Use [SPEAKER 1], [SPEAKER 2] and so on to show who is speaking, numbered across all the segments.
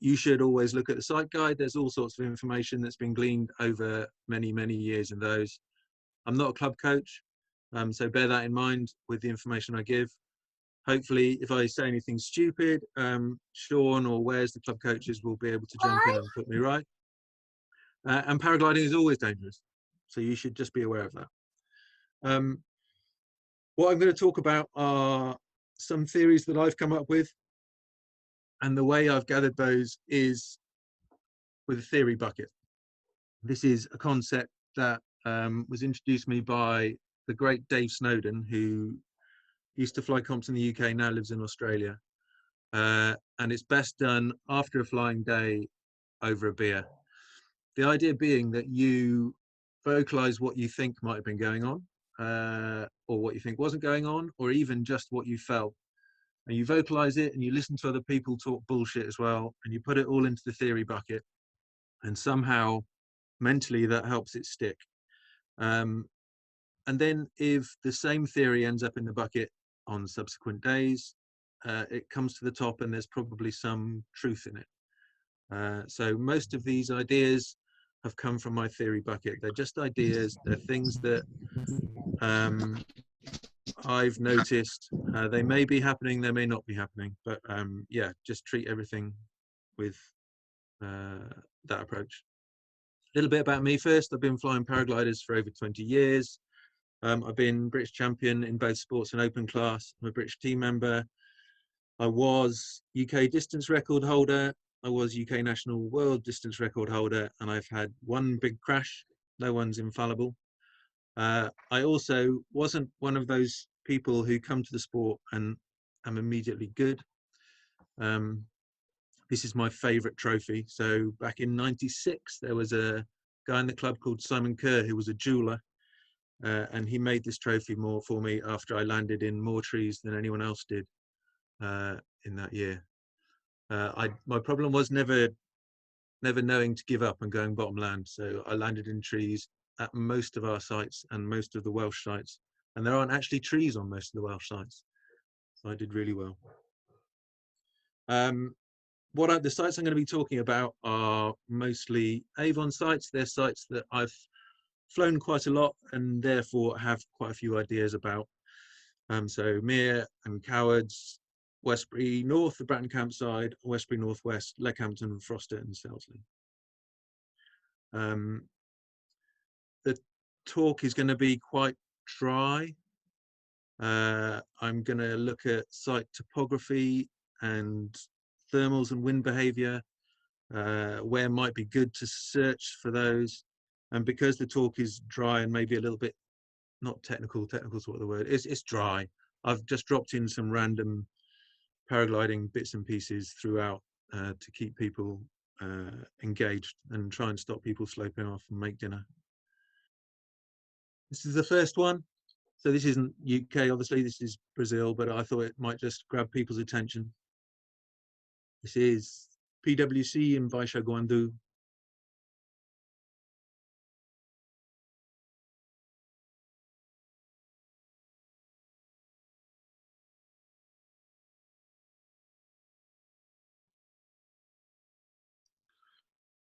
[SPEAKER 1] you should always look at the site guide. There's all sorts of information that's been gleaned over many, many years in those. I'm not a club coach, so bear that in mind with the information I give. Hopefully, if I say anything stupid, Sean or Wes, the club coaches, will be able to jump in and put me right. And paragliding is always dangerous, so you should just be aware of that. What I'm going to talk about are some theories that I've come up with, and the way I've gathered those is with a theory bucket. This is a concept that was introduced to me by the great Dave Snowden, who used to fly comps in the UK, now lives in Australia. And it's best done after a flying day over a beer. The idea being that you vocalize what you think might have been going on, or what you think wasn't going on, or even just what you felt. And you vocalize it and you listen to other people talk bullshit as well, and you put it all into the theory bucket, and somehow mentally that helps it stick. And then if the same theory ends up in the bucket on subsequent days, it comes to the top and there's probably some truth in it. So most of these ideas have come from my theory bucket. They're just ideas, they're things that I've noticed. They may be happening, they may not be happening, but yeah, just treat everything with that approach. A little bit about me first. I've been flying paragliders for over 20 years. I've been British champion in both sports and open class. I'm a British team member. I was UK distance record holder. I was UK national world distance record holder, and I've had one big crash. No one's infallible. I also wasn't one of those people who come to the sport and am immediately good. This is my favorite trophy. So back in '96, there was a guy in the club called Simon Kerr, who was a jeweler. And he made this trophy for me after I landed in more trees than anyone else did in that year. My problem was never knowing to give up and going bottom land. So I landed in trees at most of our sites and most of the Welsh sites. And there aren't actually trees on most of the Welsh sites. So I did really well. The sites I'm going to be talking about are mostly Avon sites. They're sites that I've flown quite a lot and therefore have quite a few ideas about. So Mere and Cowards, Westbury North, the Bratton campsite, Westbury Northwest, Leckhampton, Froster and Selsley. The talk is going to be quite dry. I'm going to look at site topography and thermals and wind behavior, where might be good to search for those. And because the talk is dry and maybe a little bit not technical is what the word is, it's dry. I've just dropped in some random paragliding bits and pieces throughout to keep people engaged and try and stop people sloping off and make dinner. This is the first one. So this isn't UK, obviously, this is Brazil, but I thought it might just grab people's attention. This is PwC in Baixa Guandu.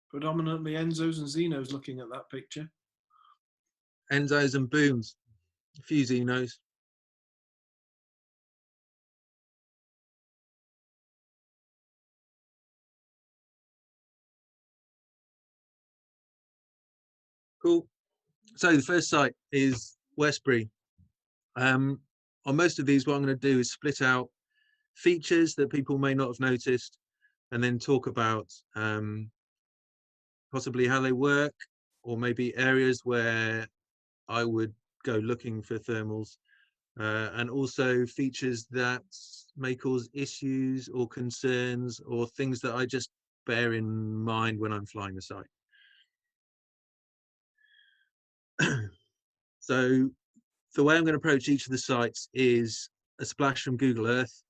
[SPEAKER 2] Predominantly Enzos and Xenos looking at that picture.
[SPEAKER 1] Enzos and booms, a few Xenos. Cool. So the first site is Westbury. On most of these, what I'm going to do is split out features that people may not have noticed, and then talk about possibly how they work, or maybe areas where I would go looking for thermals, and also features that may cause issues or concerns or things that I just bear in mind when I'm flying the site. So the way I'm going to approach each of the sites is a splash from Google Earth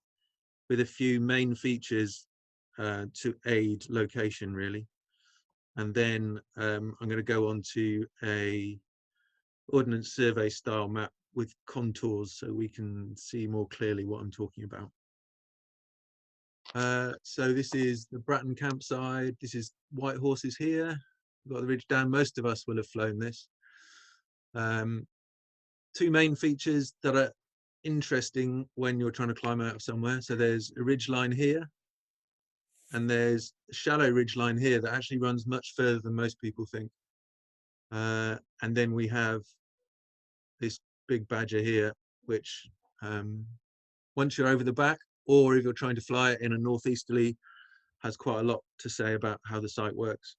[SPEAKER 1] with a few main features to aid location, really. And then I'm going to go on to a Ordnance Survey style map with contours so we can see more clearly what I'm talking about. So this is the Bratton campsite. This is White Horses here. We've got the ridge down. Most of us will have flown this. Two main features that are interesting when you're trying to climb out of somewhere. So there's a ridge line here, and there's a shallow ridge line here that actually runs much further than most people think. And then we have this big badger here, which once you're over the back, or if you're trying to fly it in a northeasterly, has quite a lot to say about how the site works.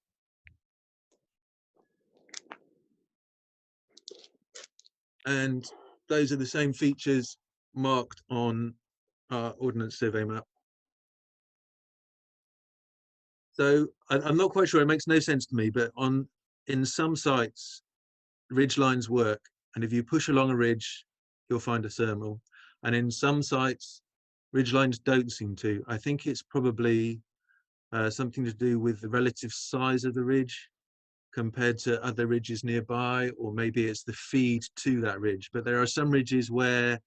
[SPEAKER 1] And those are the same features marked on our Ordnance Survey map. So I'm not quite sure, it makes no sense to me, but in some sites, ridge lines work. And if you push along a ridge, you'll find a thermal. And in some sites, ridge lines don't seem to. I think it's probably something to do with the relative size of the ridge compared to other ridges nearby, or maybe it's the feed to that ridge. But there are some ridges where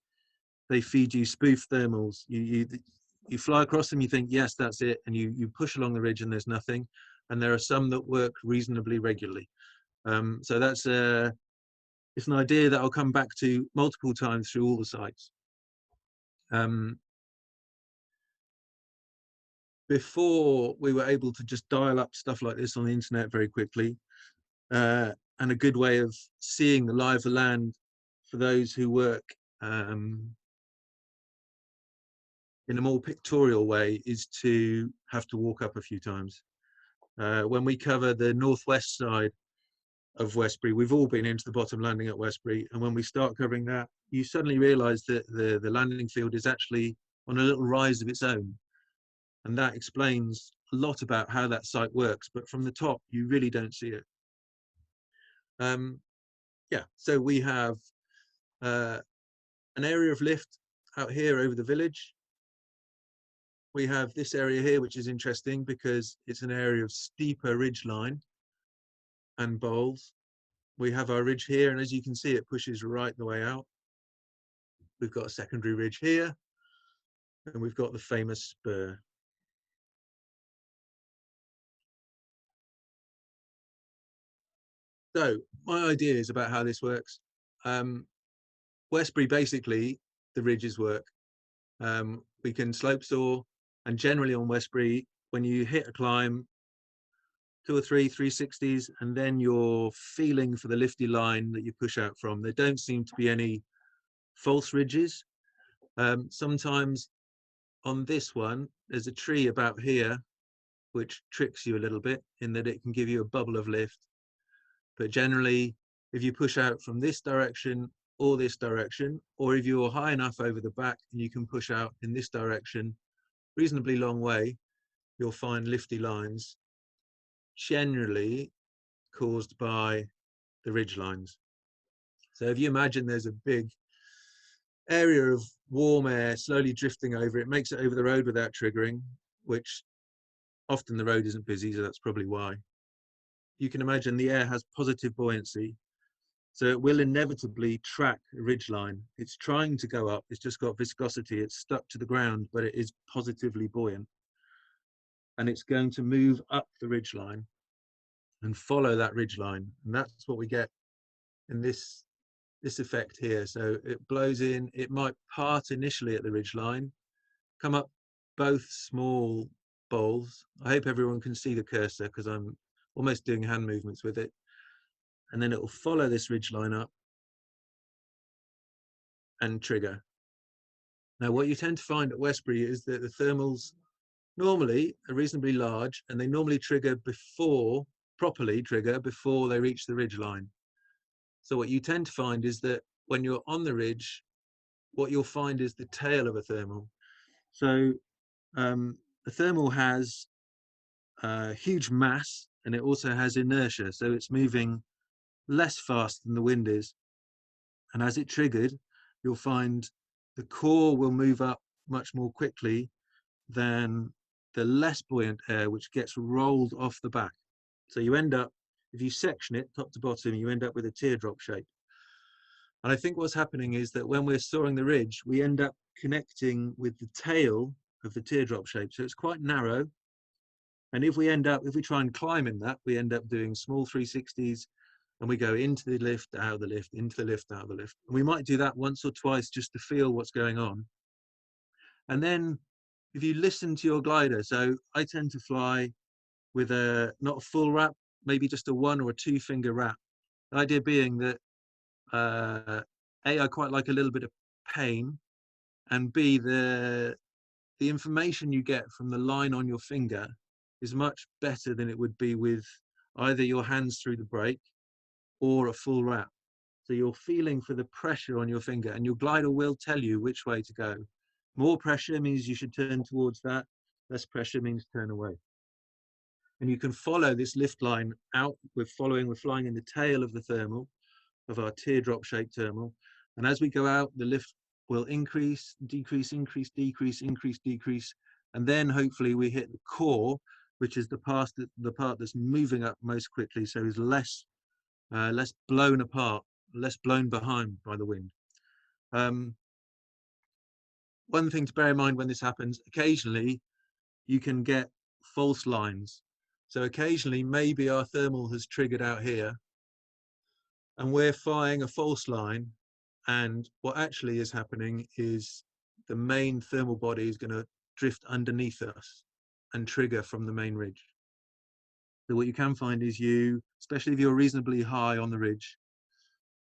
[SPEAKER 1] they feed you spoof thermals. You fly across them, you think, yes, that's it, and you push along the ridge and there's nothing. And there are some that work reasonably regularly. So that's it's an idea that I'll come back to multiple times through all the sites. Before we were able to just dial up stuff like this on the internet very quickly, and a good way of seeing the lie of the land for those who work in a more pictorial way is to have to walk up a few times. When we cover the northwest side of Westbury, we've all been into the bottom landing at Westbury, and when we start covering that, you suddenly realize that the landing field is actually on a little rise of its own. And that explains a lot about how that site works, but from the top, you really don't see it. Yeah, so we have an area of lift out here over the village. We have this area here, which is interesting because it's an area of steeper ridgeline and bowls. We have our ridge here, and as you can see, it pushes right the way out. We've got a secondary ridge here, and we've got the famous spur. So my ideas about how this works. Westbury, basically, the ridges work. We can slope saw, and generally on Westbury, when you hit a climb, 2 or 3 360s, and then you're feeling for the lifty line that you push out from. There don't seem to be any false ridges. Sometimes on this one, there's a tree about here, which tricks you a little bit in that it can give you a bubble of lift. But generally, if you push out from this direction or this direction, or if you're high enough over the back and you can push out in this direction, reasonably long way, you'll find lifty lines, generally caused by the ridge lines. So if you imagine there's a big area of warm air slowly drifting over, it makes it over the road without triggering, which often the road isn't busy, so that's probably why. You can imagine the air has positive buoyancy, so it will inevitably track a ridge line. It's trying to go up, it's just got viscosity, it's stuck to the ground, but it is positively buoyant. And it's going to move up the ridge line and follow that ridge line. And that's what we get in this effect here. So it blows in, it might part initially at the ridge line, come up both small bowls. I hope everyone can see the cursor because I'm almost doing hand movements with it. And then it will follow this ridge line up and trigger. Now, what you tend to find at Westbury is that the thermals normally are reasonably large, and they normally trigger before, properly trigger before they reach the ridge line. So what you tend to find is that when you're on the ridge, what you'll find is the tail of a thermal. So the thermal has huge mass, and it also has inertia, so it's moving less fast than the wind is. And as it triggered, you'll find the core will move up much more quickly than the less buoyant air, which gets rolled off the back. So you end up, if you section it top to bottom, you end up with a teardrop shape. And I think what's happening is that when we're soaring the ridge, we end up connecting with the tail of the teardrop shape. So it's quite narrow. And if we try and climb in that, we end up doing small 360s, and we go into the lift, out of the lift, into the lift, out of the lift. And we might do that once or twice just to feel what's going on. And then if you listen to your glider, so I tend to fly with not a full wrap, maybe just a 1 or a 2 finger wrap. The idea being that A, I quite like a little bit of pain, and B, the information you get from the line on your finger is much better than it would be with either your hands through the brake or a full wrap. So you're feeling for the pressure on your finger, and your glider will tell you which way to go. More pressure means you should turn towards that. Less pressure means turn away. And you can follow this lift line out. We're flying in the tail of the thermal, of our teardrop shaped thermal. And as we go out, the lift will increase, decrease, increase, decrease, increase, decrease. And then hopefully we hit the core, which is the part that's moving up most quickly. So is less blown apart, less blown behind by the wind. One thing to bear in mind when this happens, occasionally you can get false lines. So occasionally maybe our thermal has triggered out here and we're flying a false line, and what actually is happening is the main thermal body is going to drift underneath us and trigger from the main ridge. So what you can find is especially if you're reasonably high on the ridge,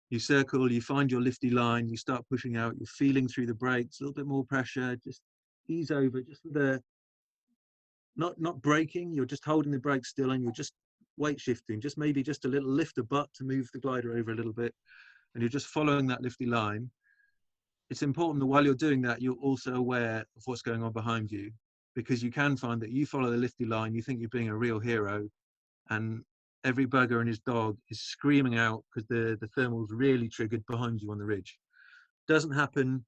[SPEAKER 1] you circle, you find your lifty line, you start pushing out, you're feeling through the brakes, a little bit more pressure, just ease over, just with not braking, you're just holding the brake still and you're just weight shifting, just maybe just a little lift of butt to move the glider over a little bit, and you're just following that lifty line. It's important that while you're doing that, you're also aware of what's going on behind you, because you can find that you follow the lifty line, you think you're being a real hero, and every bugger and his dog is screaming out because the thermal's really triggered behind you on the ridge. Doesn't happen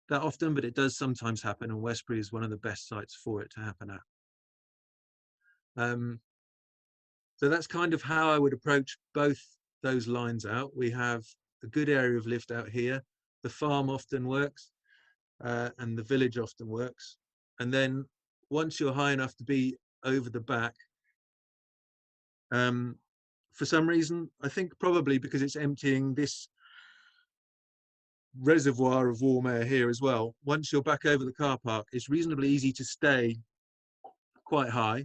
[SPEAKER 1] that often, but it does sometimes happen, and Westbury is one of the best sites for it to happen at. So that's kind of how I would approach both those lines out. We have a good area of lift out here. The farm often works, and the village often works. And then once you're high enough to be over the back, for some reason, I think probably because it's emptying this reservoir of warm air here as well, once you're back over the car park, it's reasonably easy to stay quite high.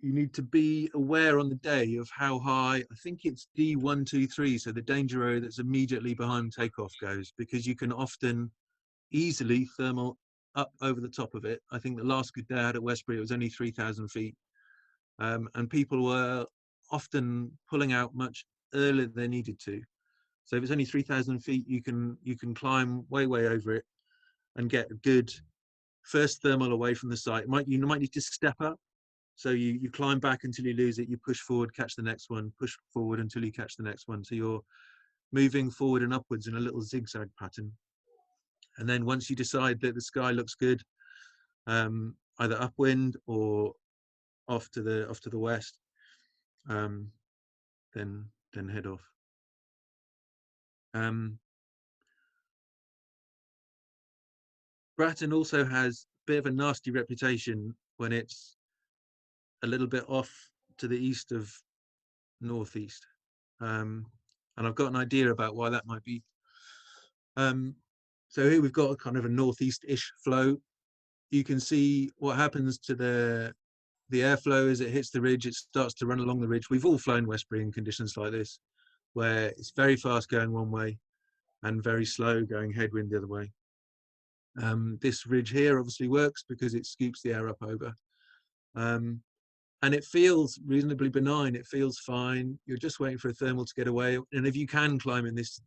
[SPEAKER 1] You need to be aware on the day of how high, I think it's D123, so the danger area that's immediately behind takeoff goes, because you can often easily thermal up over the top of it. I think the last good day I had at Westbury, it was only 3,000 feet. And people were often pulling out much earlier than they needed to. So if it's only 3,000 feet, you can climb way over it and get a good first thermal away from the site. You might need to step up. So you climb back until you lose it, you push forward, catch the next one, push forward until you catch the next one. So you're moving forward and upwards in a little zigzag pattern. And then once you decide that the sky looks good, either upwind or off to the west, then head off. Bratton also has a bit of a nasty reputation when it's a little bit off to the east of northeast, and I've got an idea about why that might be. So here we've got a kind of a northeast-ish flow. You can see what happens to the airflow as it hits the ridge. It starts to run along the ridge. We've all flown Westbury in conditions like this, where it's very fast going one way and very slow going headwind the other way. This ridge here obviously works because it scoops the air up over. And it feels reasonably benign. It feels fine. You're just waiting for a thermal to get away. And if you can climb in this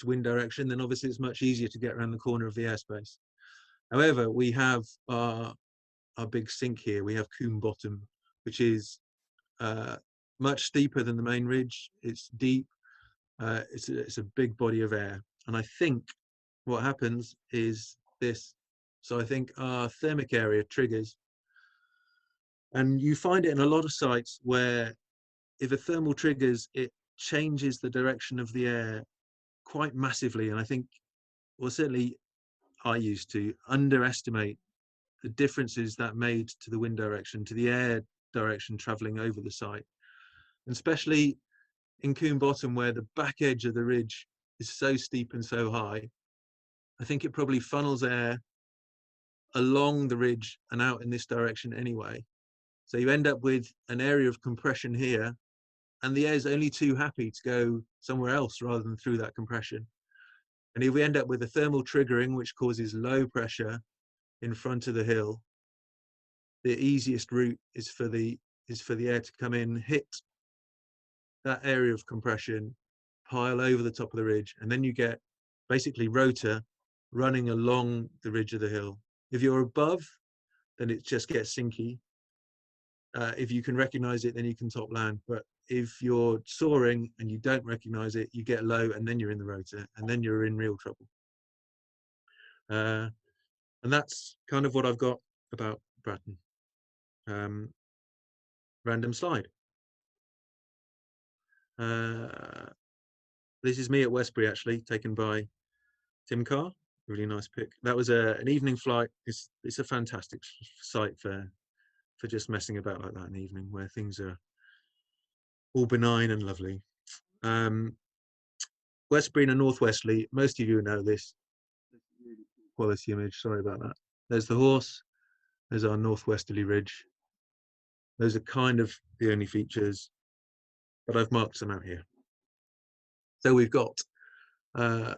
[SPEAKER 1] wind direction, then obviously it's much easier to get around the corner of the airspace. However, we have our big sink here. We have Coombe Bottom, which is much steeper than the main ridge. It's deep. It's a big body of air. And I think what happens is this. So I think our thermic area triggers. And you find it in a lot of sites where if a thermal triggers, it changes the direction of the air quite massively. And I think, well, certainly I used to underestimate the differences that made to the wind direction, to the air direction traveling over the site, and especially in Coombe Bottom, where the back edge of the ridge is so steep and so high. I think it probably funnels air along the ridge and out in this direction anyway. So you end up with an area of compression here, and the air is only too happy to go somewhere else rather than through that compression. And if we end up with a thermal triggering, which causes low pressure in front of the hill, the easiest route is for the air to come in, hit that area of compression, pile over the top of the ridge, and then you get basically rotor running along the ridge of the hill. If you're above, then it just gets sinky. If you can recognize it, then you can top land. But if you're soaring and you don't recognize it, you get low, and then you're in the rotor, and then you're in real trouble. And that's kind of what I've got about Bratton. Random slide. This is me at Westbury, actually, taken by Tim Carr. Really nice pic. That was an evening flight. It's a fantastic site for just messing about like that in the evening, where things are all benign and lovely. Westbury and a northwesterly. Most of you know this. Quality image. Sorry about that. There's the horse. There's our northwesterly ridge. Those are kind of the only features, but I've marked some out here. So we've got the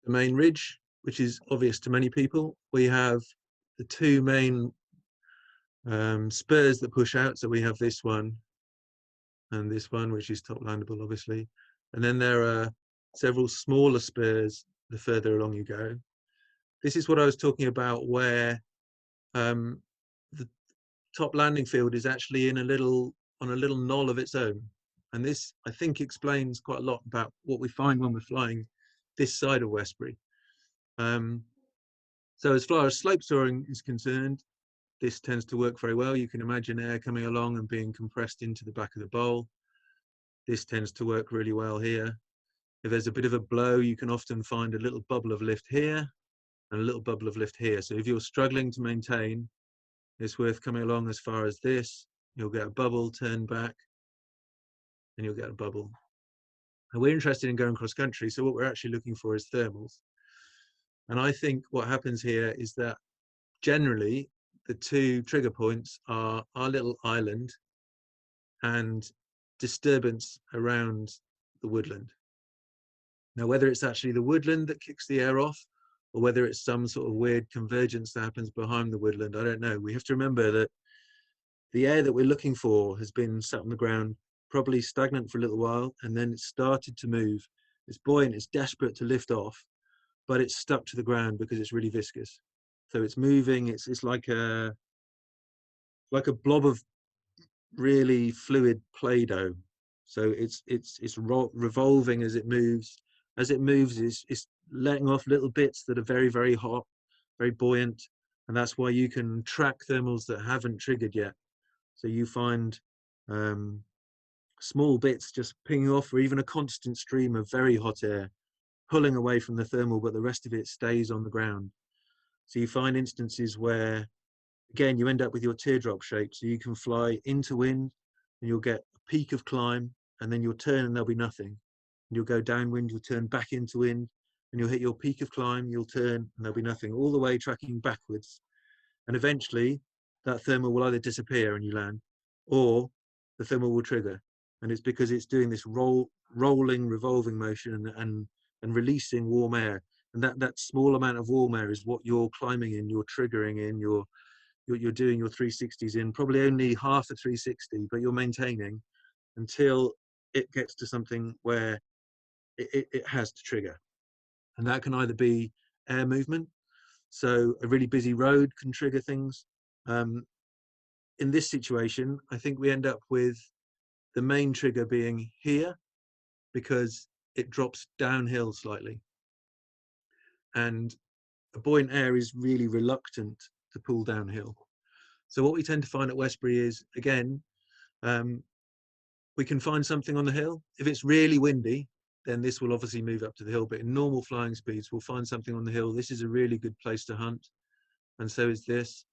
[SPEAKER 1] main ridge, which is obvious to many people. We have the two main spurs that push out. So we have this one and this one, which is top landable, obviously. And then there are several smaller spurs the further along you go. This is what I was talking about, where the top landing field is actually on a little knoll of its own. And this, I think, explains quite a lot about what we find when we're flying this side of Westbury. So as far as slope soaring is concerned, this tends to work very well. You can imagine air coming along and being compressed into the back of the bowl. This tends to work really well here. If there's a bit of a blow, you can often find a little bubble of lift here and a little bubble of lift here. So if you're struggling to maintain, it's worth coming along as far as this. You'll get a bubble, turn back, and you'll get a bubble. And we're interested in going cross country, so what we're actually looking for is thermals. And I think what happens here is that generally the two trigger points are our little island and disturbance around the woodland. Now, whether it's actually the woodland that kicks the air off, or whether it's some sort of weird convergence that happens behind the woodland, I don't know. We have to remember that the air that we're looking for has been sat on the ground, probably stagnant for a little while, and then it started to move. It's buoyant, it's desperate to lift off, but it's stuck to the ground because it's really viscous. So it's moving, it's like a blob of really fluid Play-Doh. So it's revolving as it moves. As it moves, it's letting off little bits that are very, very hot, very buoyant. And that's why you can track thermals that haven't triggered yet. So you find small bits just pinging off, or even a constant stream of very hot air pulling away from the thermal, but the rest of it stays on the ground. So you find instances where, again, you end up with your teardrop shape. So you can fly into wind and you'll get a peak of climb, and then you'll turn and there'll be nothing. And you'll go downwind, you'll turn back into wind, and you'll hit your peak of climb, you'll turn and there'll be nothing, all the way tracking backwards. And eventually that thermal will either disappear and you land, or the thermal will trigger. And it's because it's doing this rolling, revolving motion and releasing warm air. And that small amount of warm air is what you're climbing in, you're triggering in, you're doing your 360s in, probably only half a 360, but you're maintaining until it gets to something where it has to trigger. And that can either be air movement. So a really busy road can trigger things. In this situation, I think we end up with the main trigger being here, because it drops downhill slightly. And a buoyant air is really reluctant to pull downhill. So what we tend to find at Westbury is, again, we can find something on the hill. If it's really windy, then this will obviously move up to the hill. But in normal flying speeds, we'll find something on the hill. This is a really good place to hunt, and so is this.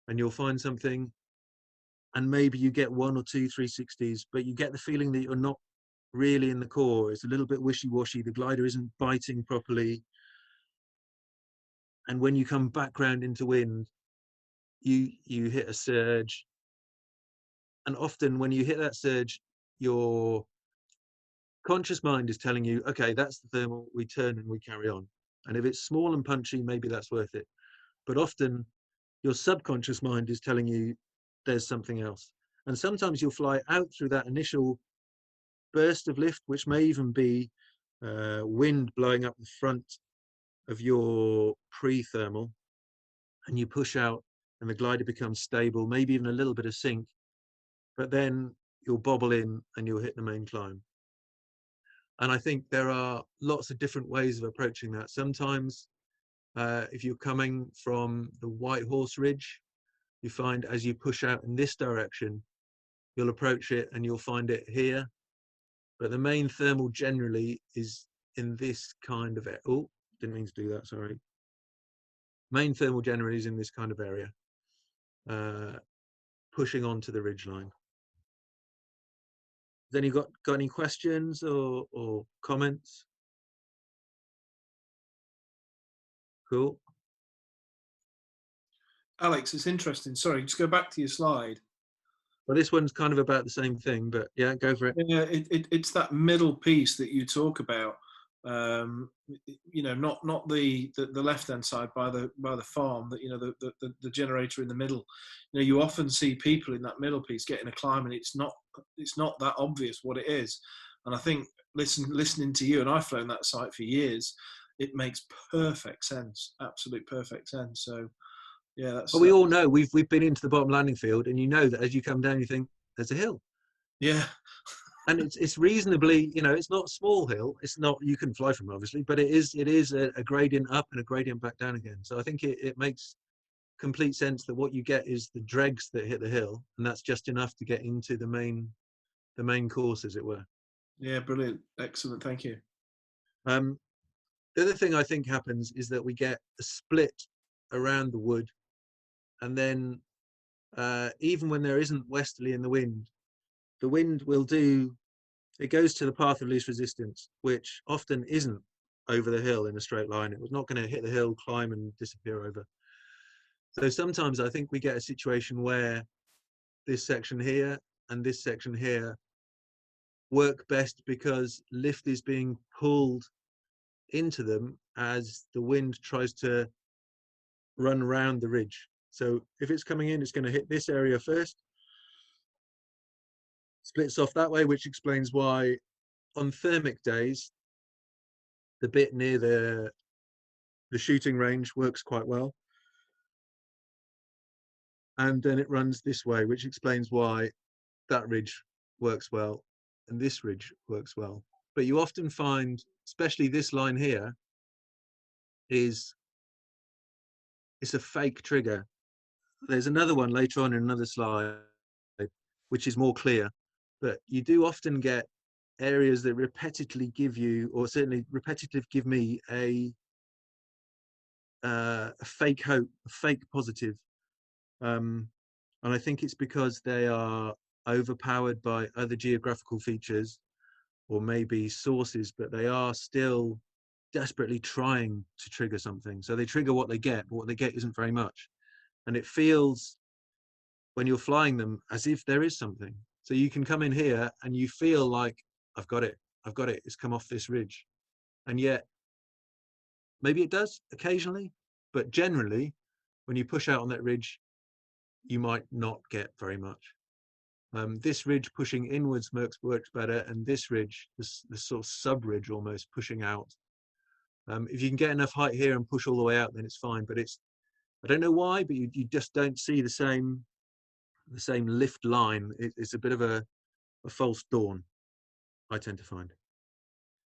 [SPEAKER 1] And you'll find something, and maybe you get 1 or 2 360s, but you get the feeling that you're not really in the core. It's a little bit wishy-washy. The glider isn't biting properly. And when you come back round into wind, you hit a surge. And often when you hit that surge, your conscious mind is telling you, okay, that's the thermal, we turn and we carry on. And if it's small and punchy, maybe that's worth it. But often your subconscious mind is telling you there's something else. And sometimes you'll fly out through that initial burst of lift, which may even be wind blowing up the front of your pre-thermal, and you push out and the glider becomes stable, maybe even a little bit of sink, but then you'll bobble in and you'll hit the main climb. And I think there are lots of different ways of approaching that. Sometimes if you're coming from the White Horse Ridge, you find as you push out in this direction, you'll approach it and you'll find it here. But the main thermal generally is in this kind of, oh, didn't mean to do that, sorry. Main thermal generally is in this kind of area, pushing onto the ridgeline. Then you got any questions or comments? Cool.
[SPEAKER 2] Alex, it's interesting. Sorry, just go back to your slide.
[SPEAKER 1] Well, this one's kind of about the same thing, but yeah, go for it.
[SPEAKER 2] Yeah, it's that middle piece that you talk about. You know, not the left hand side by the farm. That, you know, the generator in the middle. You know, you often see people in that middle piece getting a climb, and it's not that obvious what it is. And I think listening to you, and I've flown that site for years, it makes perfect sense, absolute perfect sense. So yeah, that's.
[SPEAKER 1] Well, we all know we've been into the bottom landing field, and you know that as you come down, you think there's a hill.
[SPEAKER 2] Yeah.
[SPEAKER 1] And it's reasonably, you know, it's not a small hill. It's not, you can fly from obviously, but it is a gradient up and a gradient back down again. So I think it makes complete sense that what you get is the dregs that hit the hill, and that's just enough to get into the main course, as it were.
[SPEAKER 2] Yeah, brilliant, excellent, thank you.
[SPEAKER 1] The other thing I think happens is that we get a split around the wood, and then even when there isn't westerly in the wind will do, it goes to the path of least resistance, which often isn't over the hill in a straight line. It was not going to hit the hill, climb and disappear over. So sometimes I think we get a situation where this section here and this section here work best because lift is being pulled into them as the wind tries to run around the ridge. So if it's coming in, it's going to hit this area first, splits off that way, which explains why on thermic days, the bit near the shooting range works quite well. And then it runs this way, which explains why that ridge works well and this ridge works well. But you often find, especially this line here, it's a fake trigger. There's another one later on in another slide, which is more clear, but you do often get areas that repetitively give you, or certainly repetitively give me a fake hope, a fake positive. And I think it's because they are overpowered by other geographical features or maybe sources, but they are still desperately trying to trigger something. So they trigger what they get, but what they get isn't very much. And it feels, when you're flying them, as if there is something. So you can come in here and you feel like, I've got it, it's come off this ridge. And yet, maybe it does occasionally, but generally, when you push out on that ridge, you might not get very much. This ridge pushing inwards works better, and this ridge, this sort of sub-ridge almost pushing out. If you can get enough height here and push all the way out, then it's fine. But it's, I don't know why, but you just don't see the same lift line. It's a bit of a false dawn, I tend to find.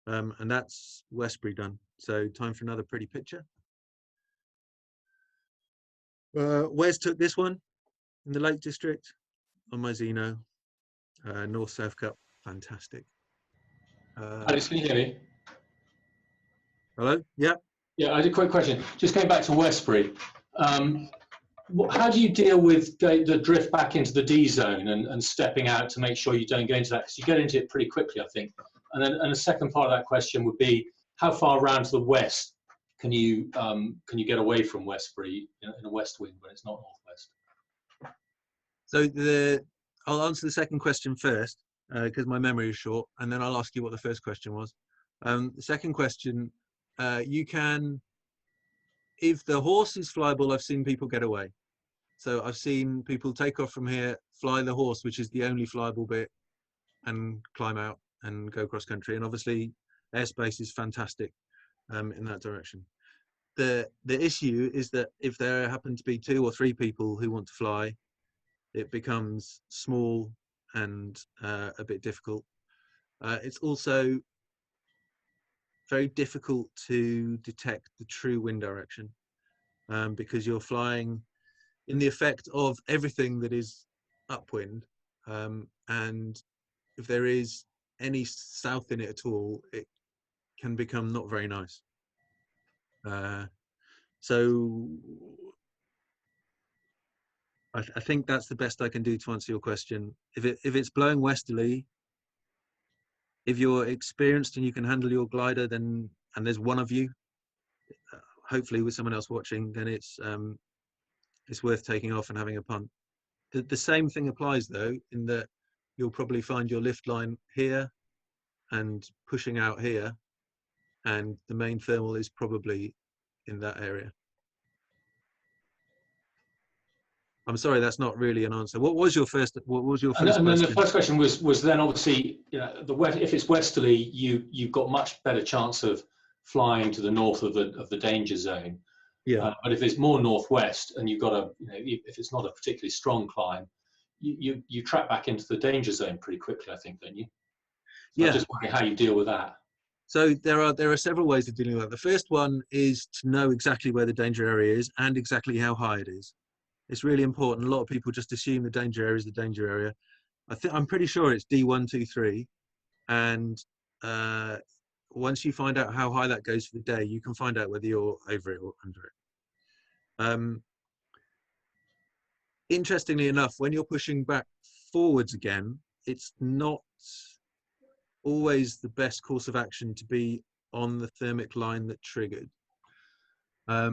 [SPEAKER 1] And that's Westbury done. So time for another pretty picture. Wes took this one in the Lake District on my Xeno, North-South Cup, fantastic.
[SPEAKER 3] Alex, can you hear me?
[SPEAKER 1] Hello? Yeah.
[SPEAKER 3] Yeah, I had a quick question. Just going back to Westbury, how do you deal with the drift back into the D zone and stepping out to make sure you don't go into that? Because you get into it pretty quickly, I think. And a second part of that question would be, how far around to the west can you get away from Westbury in a west wind when it's not northwest?
[SPEAKER 1] So I'll answer the second question first because my memory is short, and then I'll ask you what the first question was. The second question, you can, if the horse is flyable, I've seen people get away. So I've seen people take off from here, fly the horse, which is the only flyable bit, and climb out and go cross country. And obviously, airspace is fantastic in that direction. The issue is that if there happen to be 2 or 3 people who want to fly, it becomes small and a bit difficult. It's also very difficult to detect the true wind direction because you're flying in the effect of everything that is upwind, and if there is any south in it at all, it can become not very nice. So I think that's the best I can do to answer your question. If it's blowing westerly, if you're experienced and you can handle your glider, then, and there's one of you, hopefully with someone else watching, then it's worth taking off and having a punt. The same thing applies though, in that you'll probably find your lift line here and pushing out here, and the main thermal is probably in that area. I'm sorry, that's not really an answer. What was your first
[SPEAKER 3] And
[SPEAKER 1] question?
[SPEAKER 3] then the first question was then obviously, if it's westerly, you've got much better chance of flying to the north of the danger zone.
[SPEAKER 1] Yeah.
[SPEAKER 3] But if it's more northwest and you've got if it's not a particularly strong climb, you track back into the danger zone pretty quickly, I think, don't you? So
[SPEAKER 1] Yeah.
[SPEAKER 3] I'm just wondering how you deal with that.
[SPEAKER 1] So there are several ways of dealing with that. The first one is to know exactly where the danger area is and exactly how high it is. It's really important. A lot of people just assume the danger area is the danger area. I'm pretty sure it's D1, 2, 3, and once you find out how high that goes for the day, you can find out whether you're over it or under it. Interestingly enough, when you're pushing back forwards again, it's not always the best course of action to be on the thermic line that triggered. I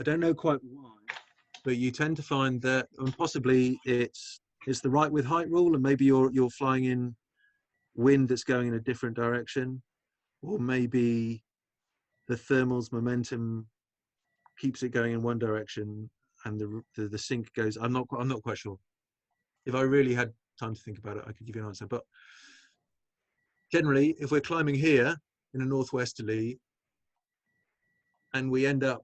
[SPEAKER 1] don't know quite why, but you tend to find that, and possibly it's the right with height rule, and maybe you're flying in wind that's going in a different direction, or maybe the thermal's momentum keeps it going in one direction and the sink goes. I'm not quite sure. If I really had time to think about it, I could give you an answer. But generally, if we're climbing here in a northwesterly and we end up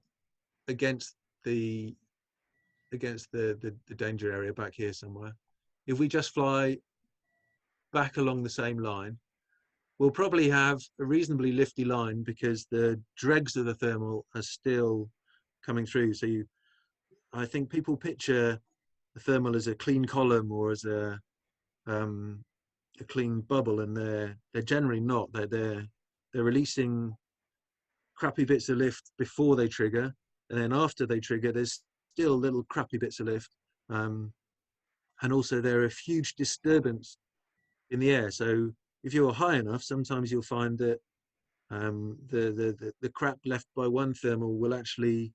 [SPEAKER 1] against the danger area back here somewhere, if we just fly back along the same line, we'll probably have a reasonably lifty line because the dregs of the thermal are still coming through. So I think people picture the thermal as a clean column or as a clean bubble, and they're generally not. They're releasing crappy bits of lift before they trigger, and then after they trigger, there's still little crappy bits of lift, and also there are huge disturbance in the air. So if you're high enough, sometimes you'll find that the crap left by one thermal will actually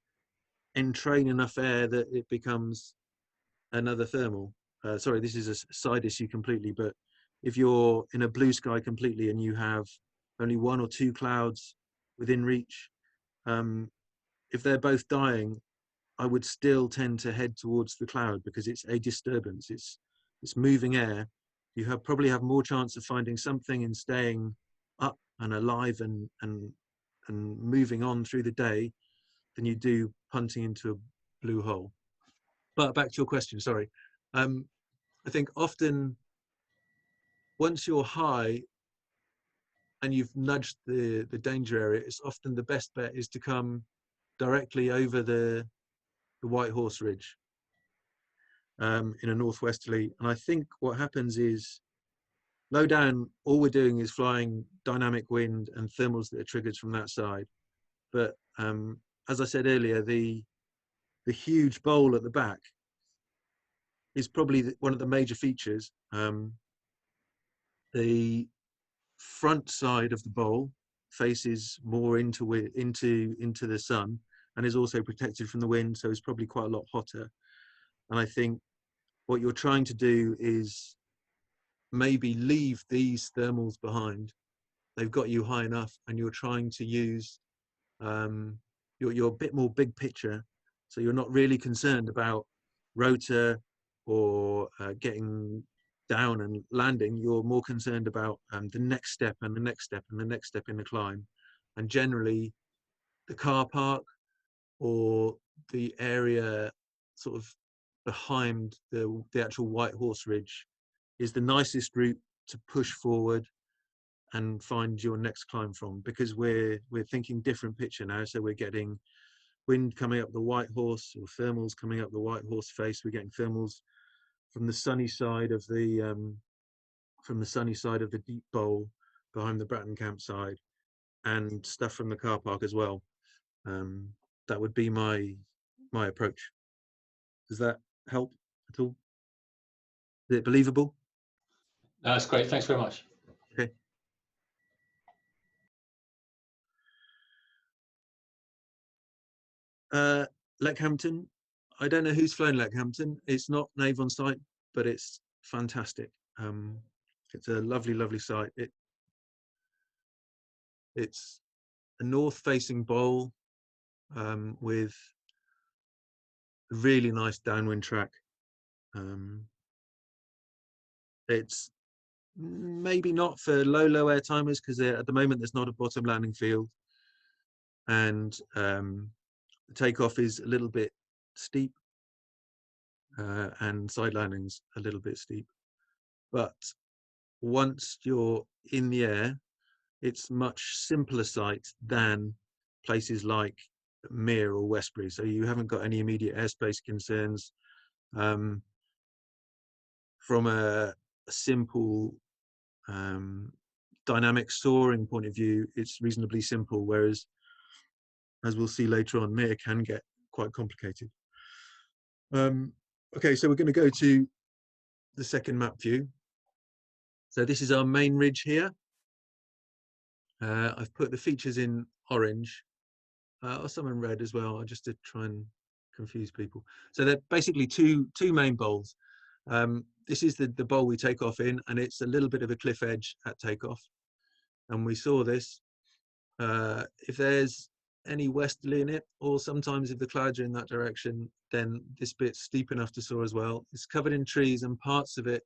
[SPEAKER 1] entrain enough air that it becomes another thermal. Sorry, this is a side issue completely, but if you're in a blue sky completely and you have only 1 or 2 clouds within reach, if they're both dying, I would still tend to head towards the cloud because it's a disturbance. It's moving air. You probably have more chance of finding something and staying up and alive and moving on through the day than you do punting into a blue hole. But back to your question, sorry. I think often once you're high and you've nudged the danger area, it's often the best bet is to come directly over the White Horse Ridge in a northwesterly. And I think what happens is Low down, all we're doing is flying dynamic wind and thermals that are triggered from that side. But as I said earlier, the huge bowl at the back is probably one of the major features. The front side of the bowl faces more into the sun and is also protected from the wind, so it's probably quite a lot hotter. And I think what you're trying to do is maybe leave these thermals behind. They've got you high enough, and you're trying to use you're a bit more big picture, so you're not really concerned about rotor or getting down and landing. You're more concerned about the next step and the next step and the next step in the climb. And generally the car park or the area sort of behind the actual White Horse Ridge is the nicest route to push forward and find your next climb from, because we're thinking different picture now. So we're getting wind coming up the White Horse, or thermals coming up the White Horse face. We're getting thermals from the sunny side of the deep bowl behind the Bratton campsite, and stuff from the car park as well. That would be my approach. Does that help at all? Is it believable?
[SPEAKER 3] That's great. Thanks very much.
[SPEAKER 1] Okay. Leckhampton. I don't know who's flown Leckhampton. It's not an Avon site, but it's fantastic. It's a lovely, lovely site. It's a north-facing bowl with a really nice downwind track. It's maybe not for low air timers, because at the moment there's not a bottom landing field, and the takeoff is a little bit steep, and side landings a little bit steep. But once you're in the air, it's much simpler site than places like Mere or Westbury. So you haven't got any immediate airspace concerns. From a simple dynamic soaring point of view, it's reasonably simple, whereas, as we'll see later on, Mere can get quite complicated. Okay, so we're going to go to the second map view. So this is our main ridge here. I've put the features in orange, or some in red as well, just to try and confuse people. So they're basically two main bowls. This is the bowl we take off in, and it's a little bit of a cliff edge at takeoff. And we saw this. If there's any westerly in it, or sometimes if the clouds are in that direction, then this bit's steep enough to soar as well. It's covered in trees, and parts of it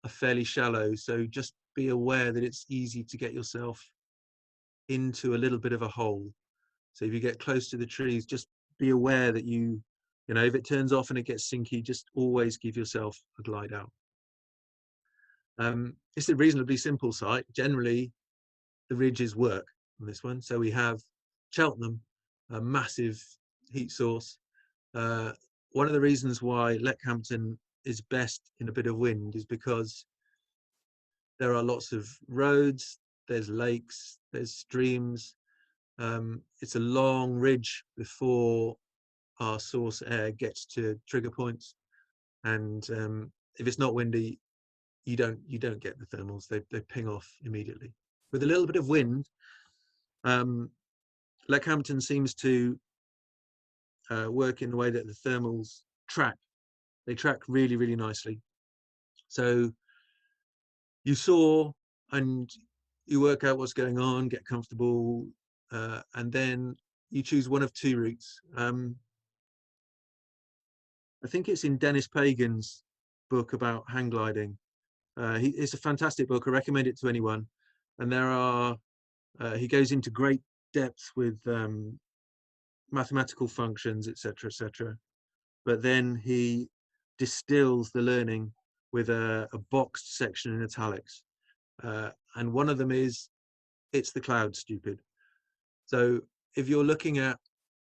[SPEAKER 1] are fairly shallow. So just be aware that it's easy to get yourself into a little bit of a hole. So if you get close to the trees, just be aware that you know, if it turns off and it gets sinky, just always give yourself a glide out. It's a reasonably simple site. Generally, the ridges work on this one. So we have Cheltenham, a massive heat source. One of the reasons why Leckhampton is best in a bit of wind is because there are lots of roads, there's lakes, there's streams. It's a long ridge before our source air gets to trigger points, and if it's not windy, you don't get the thermals. They ping off immediately. With a little bit of wind, Leckhampton seems to work in the way that the thermals track. They track really, really nicely. So you soar and you work out what's going on, get comfortable, and then you choose one of two routes. I think it's in Dennis Pagan's book about hang gliding. It's a fantastic book. I recommend it to anyone. And there are, he goes into great depth with mathematical functions, etc., etc. But then he distills the learning with a boxed section in italics. And one of them is, it's the cloud, stupid. So if you're looking at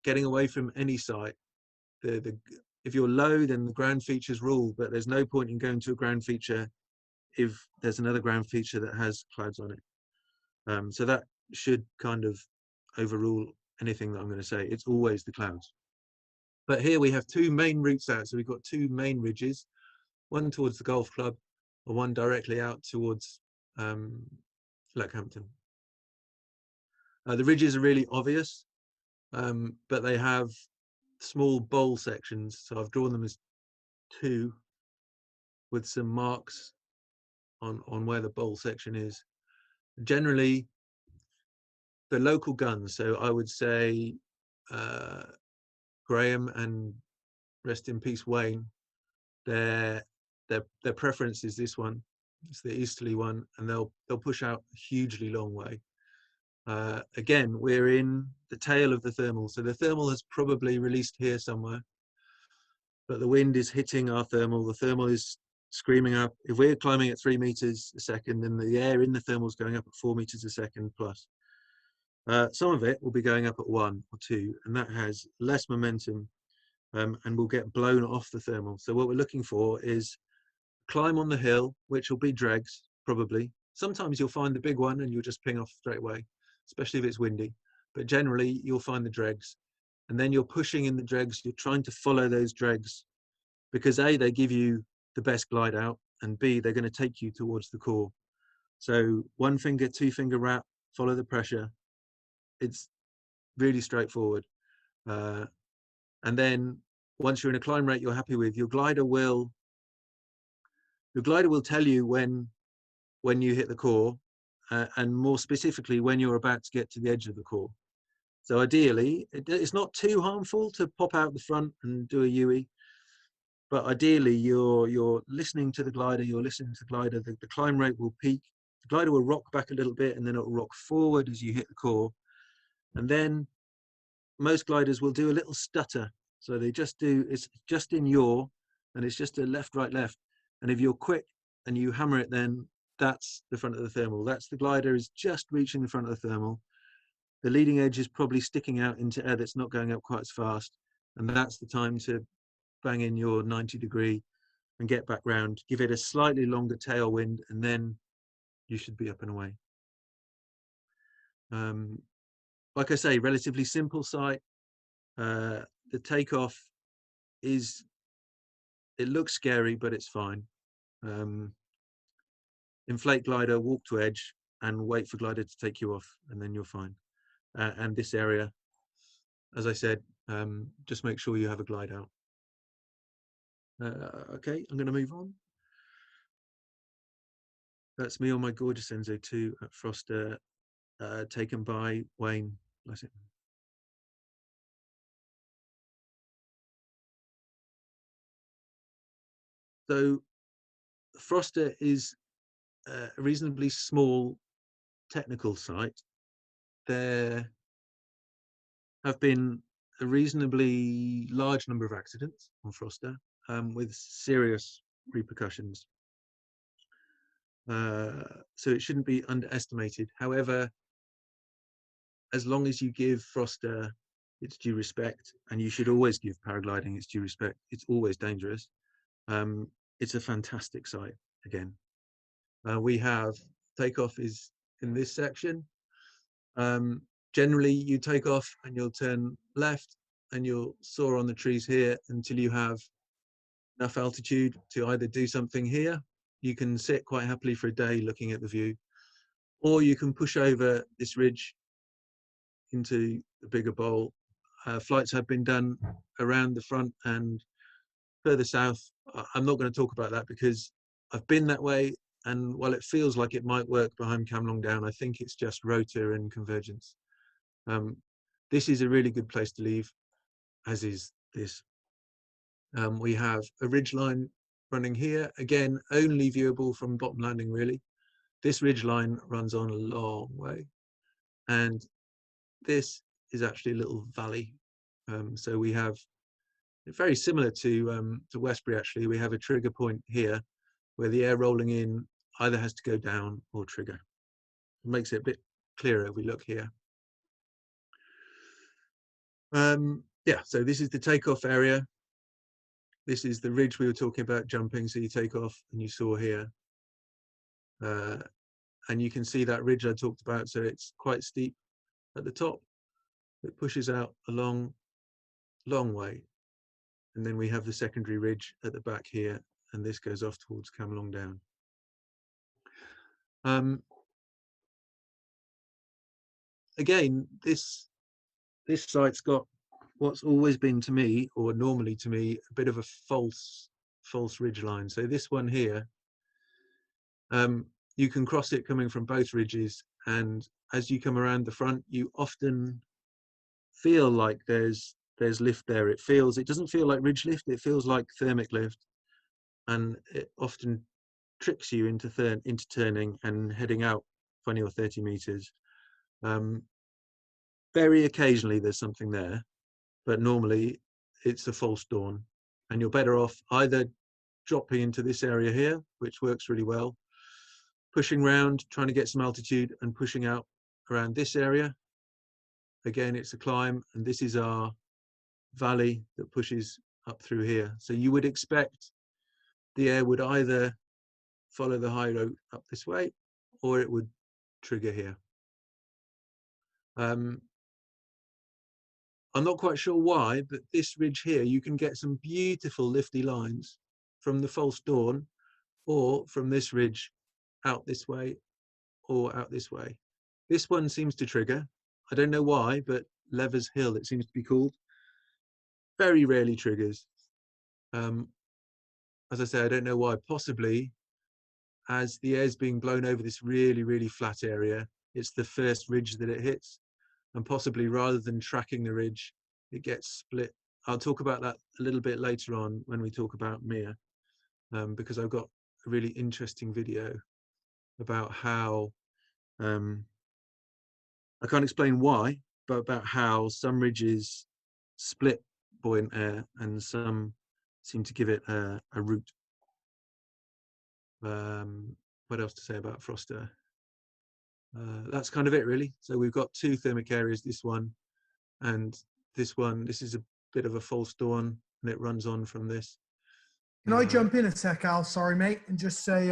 [SPEAKER 1] getting away from any site, if you're low, then the ground features rule, but there's no point in going to a ground feature if there's another ground feature that has clouds on it. So that should kind of overrule anything that I'm going to say. It's always the clouds. But here we have two main routes out. So we've got two main ridges, one towards the golf club and one directly out towards Fleckhampton. The ridges are really obvious, but they have small bowl sections. So I've drawn them as two with some marks on where the bowl section is. Generally, the local guns, so I would say Graham and rest in peace Wayne, their preference is this one. It's the easterly one, and they'll push out a hugely long way. Again, we're in the tail of the thermal, so the thermal has probably released here somewhere, but the wind is hitting our thermal. The thermal is screaming up. If we're climbing at 3 meters a second, then the air in the thermal is going up at 4 meters a second plus. Some of it will be going up at 1 or 2, and that has less momentum, and will get blown off the thermal. So what we're looking for is climb on the hill, which will be dregs, probably. Sometimes you'll find the big one and you'll just ping off straight away, especially if it's windy. But generally, you'll find the dregs. And then you're pushing in the dregs. You're trying to follow those dregs because A, they give you the best glide out, and B, they're going to take you towards the core. So 1 finger, 2 finger wrap, follow the pressure. It's really straightforward. And then once you're in a climb rate you're happy with, your glider will tell you when you hit the core, and more specifically when you're about to get to the edge of the core. So ideally, it's not too harmful to pop out the front and do a UE, but ideally you're listening to the glider, the climb rate will peak, the glider will rock back a little bit, and then it'll rock forward as you hit the core. And then most gliders will do a little stutter. So they just do, it's just in yaw, and it's just a left, right, left. And if you're quick and you hammer it, then that's the front of the thermal. That's the glider is just reaching the front of the thermal. The leading edge is probably sticking out into air that's not going up quite as fast. And that's the time to bang in your 90 degree and get back round, give it a slightly longer tailwind, and then you should be up and away. Like I say, relatively simple sight. The takeoff it looks scary, but it's fine. Inflate glider, walk to edge, and wait for glider to take you off, and then you're fine. And this area, as I said, just make sure you have a glide out. Okay, I'm going to move on. That's me on my gorgeous Enzo 2 at Froster, taken by Wayne. Bless it. So Froster is a reasonably small technical site. There have been a reasonably large number of accidents on Froster, with serious repercussions. So it shouldn't be underestimated. However, as long as you give Froster its due respect, and you should always give paragliding its due respect, it's always dangerous. It's a fantastic site again. We have takeoff is in this section. Generally, you take off and you'll turn left and you'll soar on the trees here until you have enough altitude to either do something here. You can sit quite happily for a day looking at the view, or you can push over this ridge into the bigger bowl. Flights have been done around the front and further south. I'm not going to talk about that because I've been that way, and while it feels like it might work behind Camlong Down, I think it's just rotor and convergence. This is a really good place to leave, as is this. We have a ridge line running here, again only viewable from bottom landing really. This ridge line runs on a long way, and this is actually a little valley. So we have, very similar to Westbury actually, we have a trigger point here where the air rolling in either has to go down or trigger. It makes it a bit clearer if we look here. Yeah, so this is the takeoff area. This is the ridge we were talking about jumping, so you take off and you soar here. And you can see that ridge I talked about. So it's quite steep at the top. It pushes out a long way. And then we have the secondary ridge at the back here, and this goes off towards Camelong Down. Again, this site's got what's always been to me, or normally to me, a bit of a false ridge line. So this one here, you can cross it coming from both ridges, and as you come around the front, you often feel like there's lift there. It doesn't feel like ridge lift, it feels like thermic lift, and it often tricks you into turning and heading out 20 or 30 meters. Very occasionally there's something there, but normally it's a false dawn, and you're better off either dropping into this area here, which works really well, pushing round, trying to get some altitude and pushing out around this area. Again, it's a climb, and this is our valley that pushes up through here. So you would expect the air would either follow the high road up this way, or it would trigger here. I'm not quite sure why, but this ridge here, you can get some beautiful lifty lines from the false dawn, or from this ridge out this way, or out this way. This one seems to trigger. I don't know why, but Levers Hill, it seems to be called, very rarely triggers. As I say, I don't know why. Possibly as the air's being blown over this really, really flat area, it's the first ridge that it hits, and possibly rather than tracking the ridge, it gets split. I'll talk about that a little bit later on when we talk about Mere, because I've got a really interesting video about how, I can't explain why, but about how some ridges split buoyant air and some seem to give it a route. What else to say about Froster? That's kind of it, really. So we've got two thermic areas, this one and this one. This is a bit of a false dawn, and it runs on from this.
[SPEAKER 4] Can I jump in a sec, Al? Sorry, mate, and just say,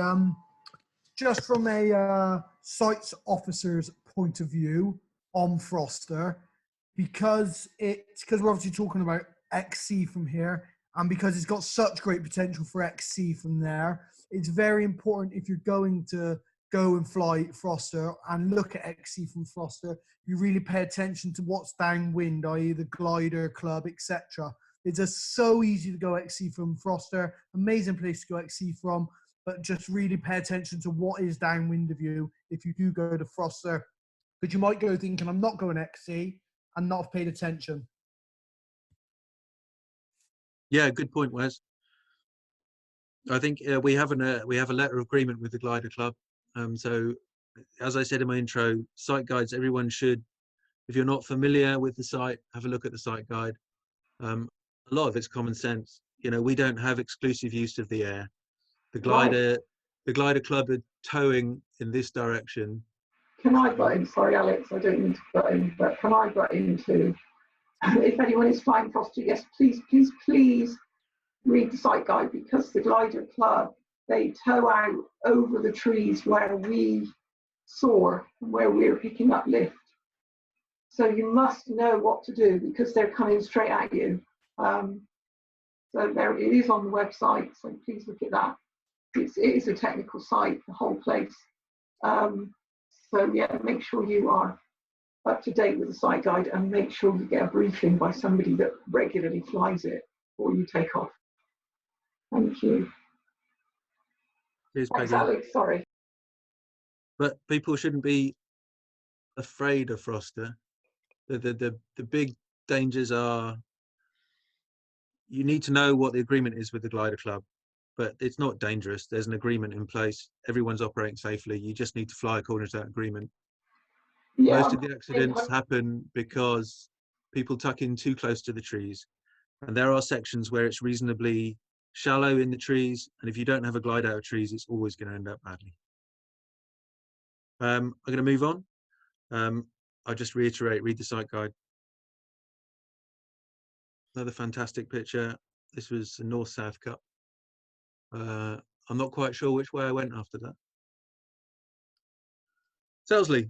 [SPEAKER 4] just from a sites officer's point of view on Froster, because we're obviously talking about XC from here, and because it's got such great potential for XC from there, it's very important if you're going to go and fly Froster and look at XC from Froster, you really pay attention to what's downwind, i.e. the glider, club, etc. It's just so easy to go XC from Froster, amazing place to go XC from, but just really pay attention to what is downwind of you if you do go to Froster, because you might go thinking, I'm not going XC, and not have paid attention.
[SPEAKER 1] Yeah, good point, Wes. I think we have a letter of agreement with the Glider Club. So, as I said in my intro, site guides, everyone should, if you're not familiar with the site, have a look at the site guide. A lot of it's common sense. You know, we don't have exclusive use of the air. The Glider Club are towing in this direction.
[SPEAKER 5] Can I butt in? Sorry, Alex, I don't mean to butt in, but can I butt in too? If anyone is flying Froster, yes, please read the site guide, because the Glider Club, they tow out over the trees where we soar and where we're picking up lift. So you must know what to do, because they're coming straight at you. So there it is on the website, so please look at that. It is a technical site, the whole place. So yeah, make sure you are up to date with the site guide, and make sure you get a briefing by somebody that regularly flies it before you take off. Thank you.
[SPEAKER 1] Cheers,
[SPEAKER 5] Thanks,
[SPEAKER 1] Peggy.
[SPEAKER 5] Alex, sorry.
[SPEAKER 1] But people shouldn't be afraid of Froster. The big dangers are, you need to know what the agreement is with the Glider Club, but it's not dangerous. There's an agreement in place. Everyone's operating safely. You just need to fly according to that agreement.
[SPEAKER 5] Yeah,
[SPEAKER 1] Most of the accidents happen because people tuck in too close to the trees. And there are sections where it's reasonably shallow in the trees. And if you don't have a glide out of trees, it's always going to end up badly. I'm going to move on. I'll just reiterate, read the site guide. Another fantastic picture. This was the North-South Cup. I'm not quite sure which way I went after that. Selsley.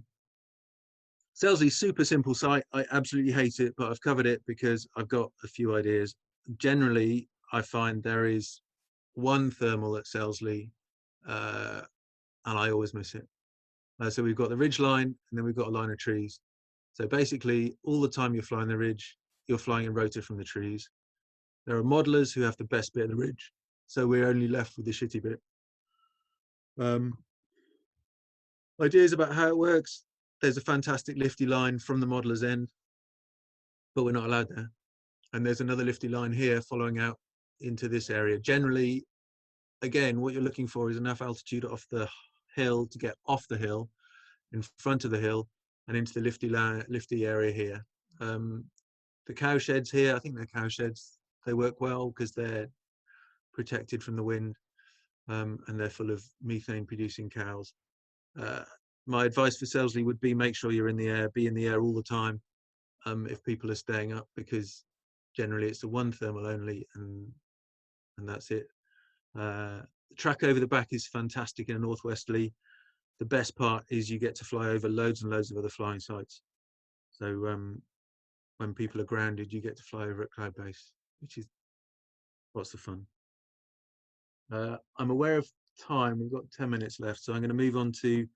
[SPEAKER 1] Selsley, super simple site. I absolutely hate it, but I've covered it because I've got a few ideas. Generally, I find there is one thermal at Selsley, and I always miss it. So we've got the ridge line, and then we've got a line of trees. So basically, all the time you're flying the ridge, you're flying in rotor from the trees. There are modelers who have the best bit of the ridge, so we're only left with the shitty bit. Ideas about how it works. There's a fantastic lifty line from the modeler's end, but we're not allowed there. And there's another lifty line here following out into this area. Generally, again, what you're looking for is enough altitude off the hill to get off the hill, in front of the hill, and into the lifty area here. The cow sheds here, I think they're cow sheds. They work well because they're protected from the wind, and they're full of methane producing cows. My advice for Selsley would be make sure you're in the air, be in the air all the time if people are staying up, because generally it's a one thermal only, and that's it. The track over the back is fantastic in a northwesterly. The best part is you get to fly over loads and loads of other flying sites. So when people are grounded, you get to fly over at Cloud Base, which is lots of fun. I'm aware of time. We've got 10 minutes left, so I'm going to move on to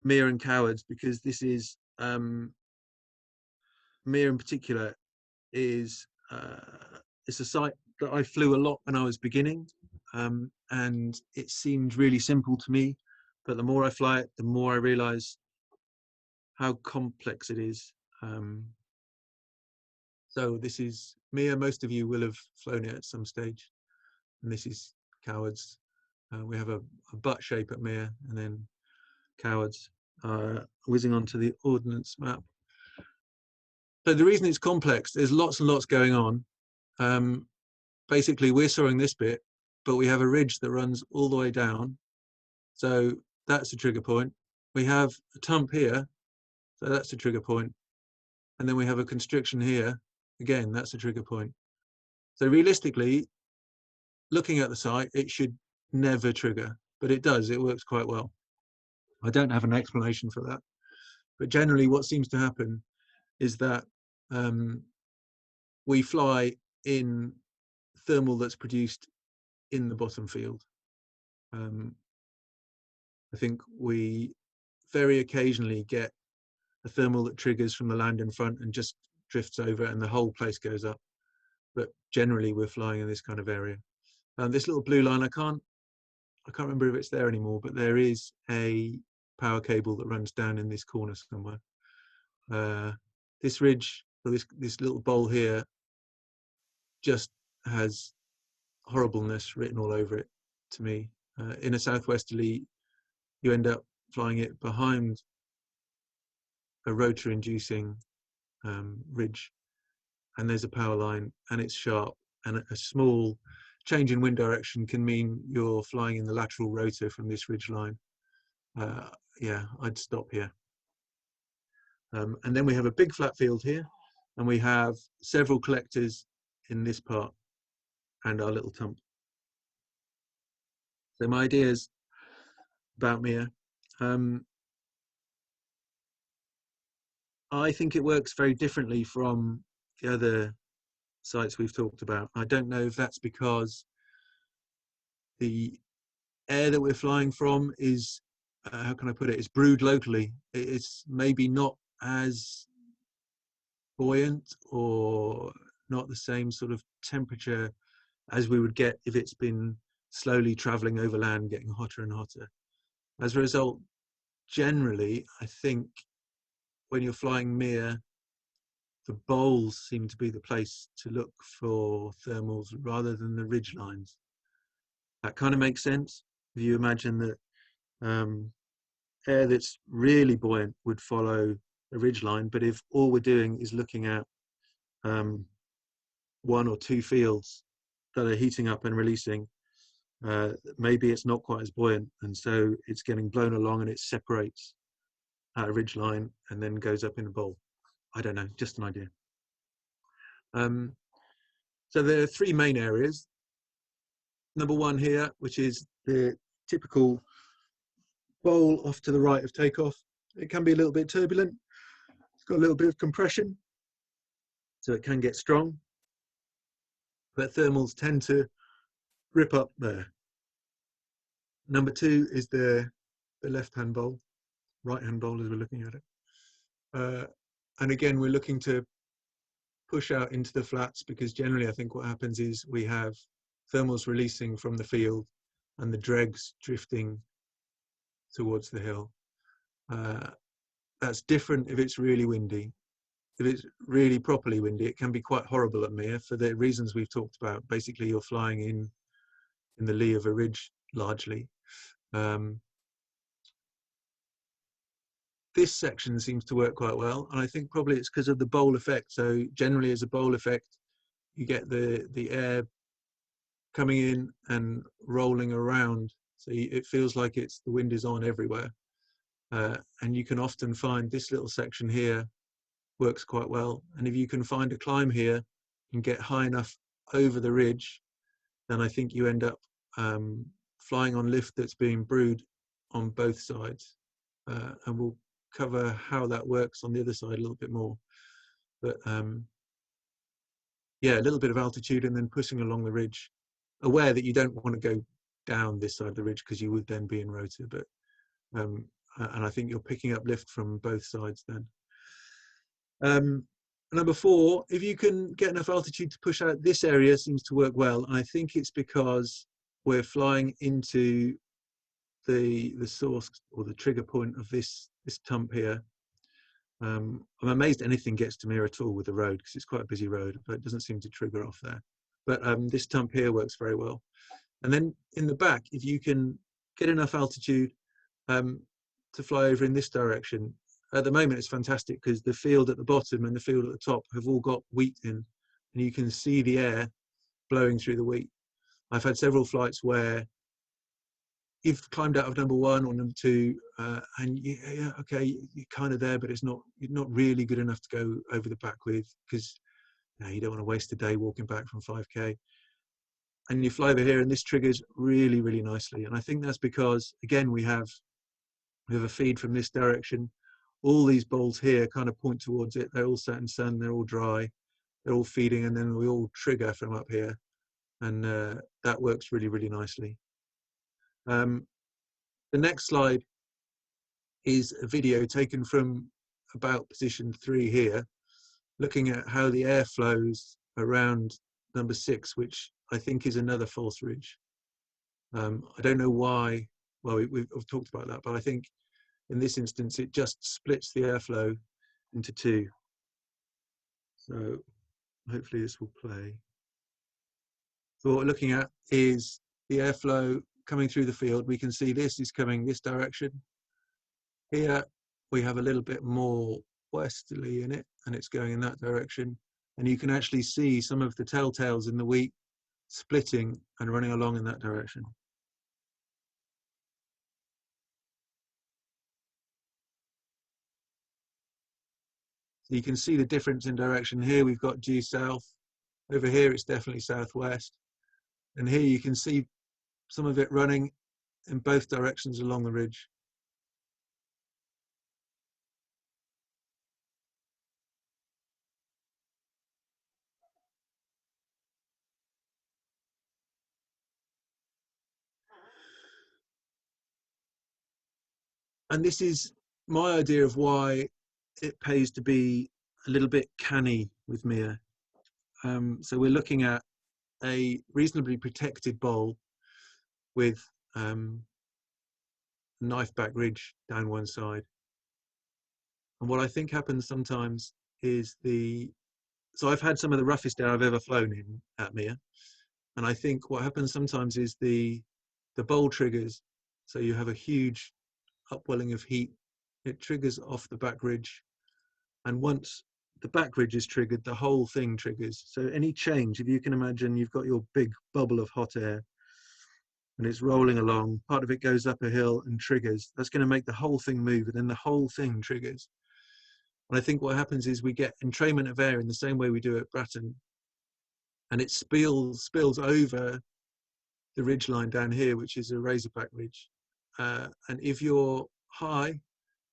[SPEAKER 1] Mere and Cowards, because this is Mere in particular is it's a site that I flew a lot when I was beginning, and it seemed really simple to me, but the more I fly it, the more I realize how complex it is. So this is Mere. Most of you will have flown it at some stage, and this is Cowards. We have a butt shape at Mere, and then Cowards, whizzing onto the ordnance map. So the reason it's complex, there's lots and lots going on. Basically, we're sawing this bit, but we have a ridge that runs all the way down. So that's a trigger point. We have a tump here, so that's a trigger point. And then we have a constriction here. Again, that's a trigger point. So realistically, looking at the site, it should never trigger, but it does. It works quite well. I don't have an explanation for that. But generally, what seems to happen is that we fly in thermal that's produced in the bottom field. I think we very occasionally get a thermal that triggers from the land in front and just drifts over and the whole place goes up. But generally we're flying in this kind of area. This little blue line, I can't remember if it's there anymore, but there is a power cable that runs down in this corner somewhere. This ridge, or this little bowl here, just has horribleness written all over it to me. In a southwesterly, you end up flying it behind a rotor inducing ridge, and there's a power line, and it's sharp, and a small change in wind direction can mean you're flying in the lateral rotor from this ridge line. Yeah, I'd stop here. And then we have a big flat field here, and we have several collectors in this part and our little tump. So my ideas about Mere. I think it works very differently from the other sites we've talked about. I don't know if that's because the air that we're flying from is, how can I put it, it's brewed locally. It's maybe not as buoyant or not the same sort of temperature as we would get if it's been slowly traveling over land, getting hotter and hotter. As a result, generally, I think when you're flying Mere, the bowls seem to be the place to look for thermals rather than the ridge lines. That kind of makes sense. If you imagine that air that's really buoyant would follow a ridge line, but if all we're doing is looking at one or two fields that are heating up and releasing, maybe it's not quite as buoyant, and so it's getting blown along and it separates at a ridge line and then goes up in a bowl. I don't know, just an idea. So there are three main areas. Number one here, which is the typical bowl off to the right of takeoff. It can be a little bit turbulent. It's got a little bit of compression, so it can get strong. But thermals tend to rip up there. Number 2 is the left-hand bowl, right-hand bowl as we're looking at it. And again, we're looking to push out into the flats, because generally I think what happens is we have thermals releasing from the field and the dregs drifting towards the hill. That's different if it's really windy. If it's really properly windy, it can be quite horrible at Mere for the reasons we've talked about. Basically, you're flying in the lee of a ridge largely. This section seems to work quite well, and I think probably it's because of the bowl effect. So generally, as a bowl effect, you get the air coming in and rolling around, so it feels like the wind is on everywhere. And you can often find this little section here works quite well. And if you can find a climb here and get high enough over the ridge, then I think you end up flying on lift that's being brewed on both sides. And we'll cover how that works on the other side a little bit more. But yeah, a little bit of altitude and then pushing along the ridge, aware that you don't want to go down this side of the ridge because you would then be in rotor. But and I think you're picking up lift from both sides then. Number 4, if you can get enough altitude to push out, this area seems to work well. And I think it's because we're flying into the source or the trigger point of this tump here. I'm amazed anything gets to Mere at all with the road, because it's quite a busy road, but it doesn't seem to trigger off there. But this tump here works very well. And then in the back, if you can get enough altitude to fly over in this direction, at the moment it's fantastic because the field at the bottom and the field at the top have all got wheat in, and you can see the air blowing through the wheat. I've had several flights where you've climbed out of number 1 or number 2, and okay, you're kind of there, but you're not really good enough to go over the back with, because you don't want to waste a day walking back from 5k. And you fly over here, and this triggers really, really nicely. And I think that's because, again, we have a feed from this direction. All these bowls here kind of point towards it. They're all set in sun, they're all dry, they're all feeding, and then we all trigger from up here. And that works really, really nicely. The next slide is a video taken from about position 3 here, looking at how the air flows around number 6, which I think is another false ridge. I don't know why. Well, we've talked about that, but I think in this instance it just splits the airflow into 2. So hopefully this will play. So what we're looking at is the airflow coming through the field. We can see this is coming this direction. Here we have a little bit more westerly in it, and it's going in that direction. And you can actually see some of the telltales in the wheat splitting and running along in that direction. So you can see the difference in direction. Here we've got due south. Over here it's definitely southwest. And here you can see some of it running in both directions along the ridge. And this is my idea of why it pays to be a little bit canny with Mere. So we're looking at a reasonably protected bowl with knife back ridge down one side. And what I think happens sometimes is so I've had some of the roughest air I've ever flown in at Mere. And I think what happens sometimes is the bowl triggers. So you have a huge upwelling of heat. It triggers off the back ridge. And once the back ridge is triggered, the whole thing triggers. So any change, if you can imagine, you've got your big bubble of hot air and it's rolling along, part of it goes up a hill and triggers. That's going to make the whole thing move, and then the whole thing triggers. And I think what happens is we get entrainment of air in the same way we do at Bratton, and it spills over the ridge line down here, which is a razorback ridge. And if you're high,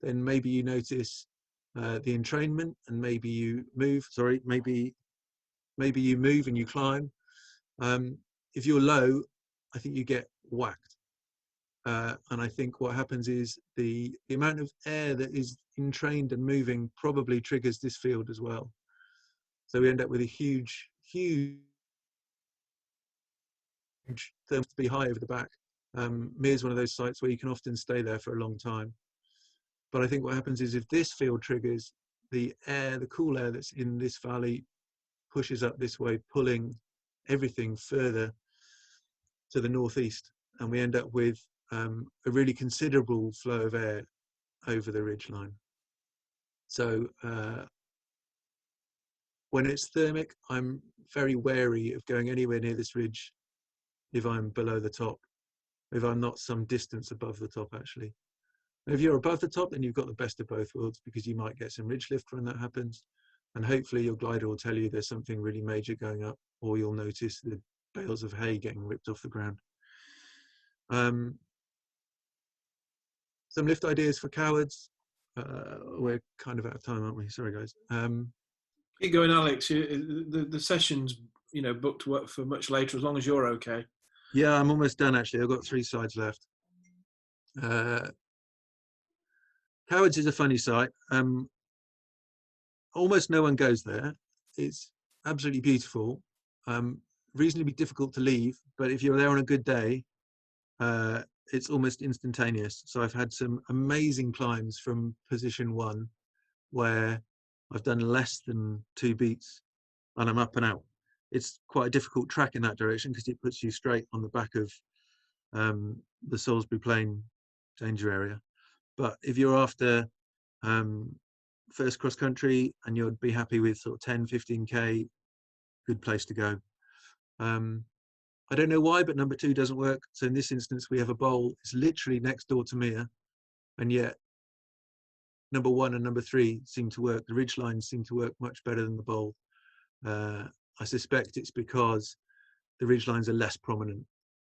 [SPEAKER 1] then maybe you notice the entrainment, and maybe you move. Sorry, maybe you move and you climb. If you're low, I think you get whacked. And I think what happens is the amount of air that is entrained and moving probably triggers this field as well. So we end up with a huge thermal to be high over the back. Mere is one of those sites where you can often stay there for a long time. But I think what happens is if this field triggers, the air, the cool air that's in this valley pushes up this way, pulling everything further to the northeast. And we end up with a really considerable flow of air over the ridgeline. So when it's thermic, I'm very wary of going anywhere near this ridge if I'm below the top, if I'm not some distance above the top actually. If you're above the top, then you've got the best of both worlds, because you might get some ridge lift when that happens, and hopefully your glider will tell you there's something really major going up, or you'll notice the bales of hay getting ripped off the ground. Some lift ideas for cowards. We're kind of out of time, aren't we? Sorry, guys.
[SPEAKER 2] Keep going, Alex. The session's booked for much later, as long as you're okay.
[SPEAKER 1] Yeah, I'm almost done actually. I've got 3 slides left. Cowards is a funny site. Almost no one goes there. It's absolutely beautiful. Reasonably difficult to leave, but if you're there on a good day, it's almost instantaneous. So I've had some amazing climbs from position 1 where I've done less than 2 beats and I'm up and out. It's quite a difficult track in that direction because it puts you straight on the back of the Salisbury Plain danger area. But if you're after first cross country and you'd be happy with sort of 10, 15K, good place to go. I don't know why, but number 2 doesn't work. So in this instance, we have a bowl. It's literally next door to Mere, and yet number 1 and number 3 seem to work. The ridge lines seem to work much better than the bowl. I suspect it's because the ridge lines are less prominent,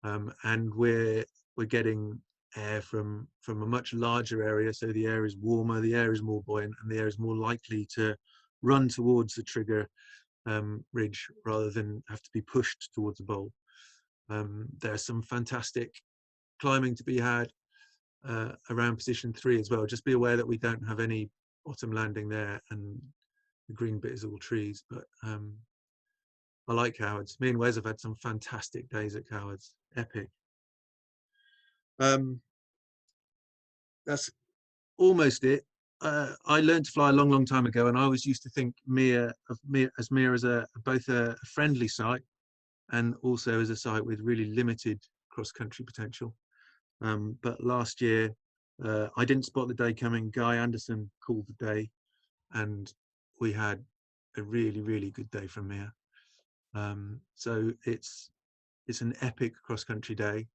[SPEAKER 1] and we're getting air from a much larger area, so the air is warmer, the air is more buoyant, and the air is more likely to run towards the trigger ridge rather than have to be pushed towards the bowl. There's some fantastic climbing to be had around position 3 as well. Just be aware that we don't have any bottom landing there, and the green bit is all trees, but I like Cowards. Me and Wes have had some fantastic days at Cowards. Epic. That's almost it. I learned to fly a long time ago, and I always used to think Mere as both a friendly site and also as a site with really limited cross-country potential. But last year, I didn't spot the day coming. Guy Anderson called the day, and we had a really good day from Mere. So it's an epic cross-country day.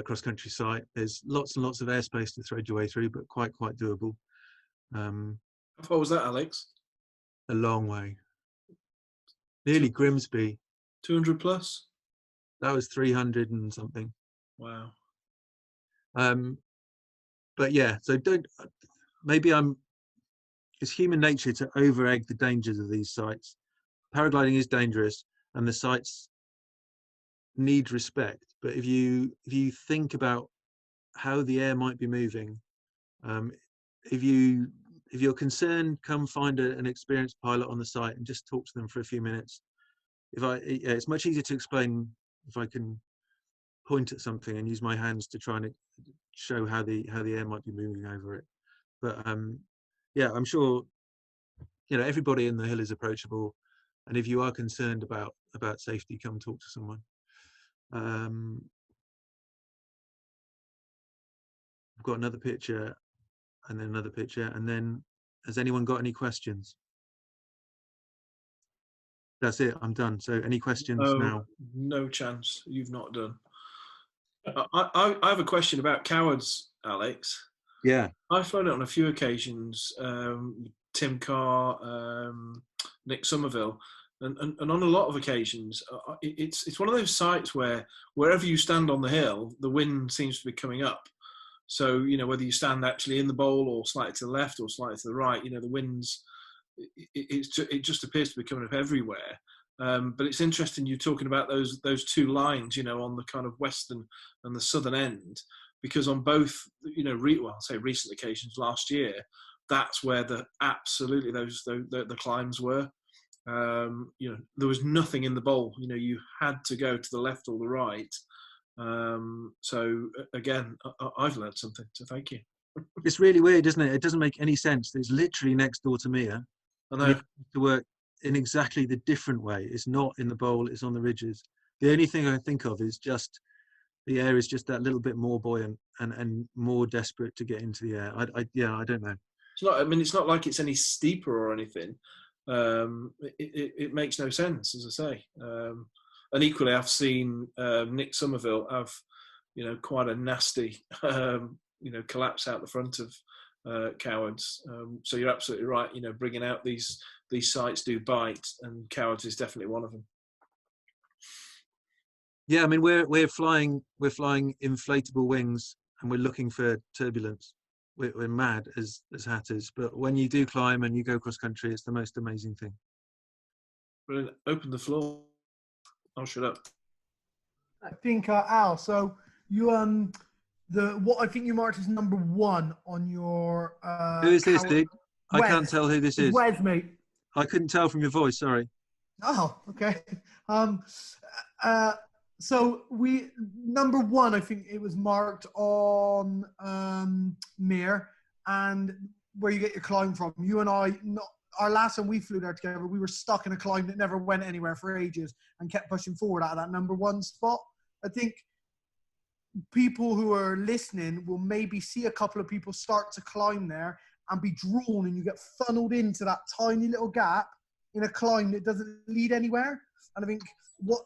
[SPEAKER 1] Cross-country site. There's lots and lots of airspace to thread your way through, but quite doable.
[SPEAKER 2] How far was that, Alex?
[SPEAKER 1] A long way. Nearly Grimsby.
[SPEAKER 2] 200 plus?
[SPEAKER 1] That was 300 and something.
[SPEAKER 2] Wow.
[SPEAKER 1] But yeah, so it's human nature to over-egg the dangers of these sites. Paragliding is dangerous, and the sites need respect. But if you think about how the air might be moving, if you're concerned, come find an experienced pilot on the site and just talk to them for a few minutes. It's much easier to explain if I can point at something and use my hands to try and show how the air might be moving over it. But yeah, I'm sure everybody in the hill is approachable, and if you are concerned about safety, come talk to someone. I've got another picture and then another picture, and then has anyone got any questions? That's it, I'm done. So any questions now?
[SPEAKER 2] No chance. You've not done. I have a question about Cowards, Alex.
[SPEAKER 1] Yeah.
[SPEAKER 2] I've flown it on a few occasions. Tim Carr, Nick Somerville, and on a lot of occasions, it's one of those sites where wherever you stand on the hill, the wind seems to be coming up. So, whether you stand actually in the bowl or slightly to the left or slightly to the right, the winds, it just appears to be coming up everywhere. But it's interesting you talking about those two lines, on the kind of western and the southern end, because on both, I'll say recent occasions last year, that's where the climbs were. There was nothing in the bowl. You had to go to the left or the right. So again, I've learned something. So thank you.
[SPEAKER 1] It's really weird, isn't it? It doesn't make any sense. It's literally next door to Mia.
[SPEAKER 2] I know.
[SPEAKER 1] You have to work in exactly the different way. It's not in the bowl, it's on the ridges. The only thing I think of is just the air is just that little bit more buoyant and more desperate to get into the air. I don't know.
[SPEAKER 2] It's not. I mean, it's not like it's any steeper or anything. It makes no sense, as I say. And equally, I've seen Nick Somerville have, quite a nasty, collapse out the front of Cowards. So you're absolutely right. Bringing out these sites do bite, and Cowards is definitely one of them.
[SPEAKER 1] Yeah, I mean we're flying inflatable wings, and we're looking for turbulence. We're mad as hatters, but when you do climb and you go cross country, it's the most amazing thing.
[SPEAKER 2] Brilliant. Open the floor. I'll shut up.
[SPEAKER 4] I think Al. So you what I think you marked as number 1 on your.
[SPEAKER 1] Who is this, dude?
[SPEAKER 4] Wes.
[SPEAKER 1] I can't tell who this is.
[SPEAKER 4] Wes, mate.
[SPEAKER 1] I couldn't tell from your voice. Sorry.
[SPEAKER 4] Oh, okay. So number 1, I think it was marked on Mir, and where you get your climb from. You and I, our last time we flew there together, we were stuck in a climb that never went anywhere for ages and kept pushing forward out of that number 1 spot. I think people who are listening will maybe see a couple of people start to climb there and be drawn, and you get funneled into that tiny little gap in a climb that doesn't lead anywhere. And I think,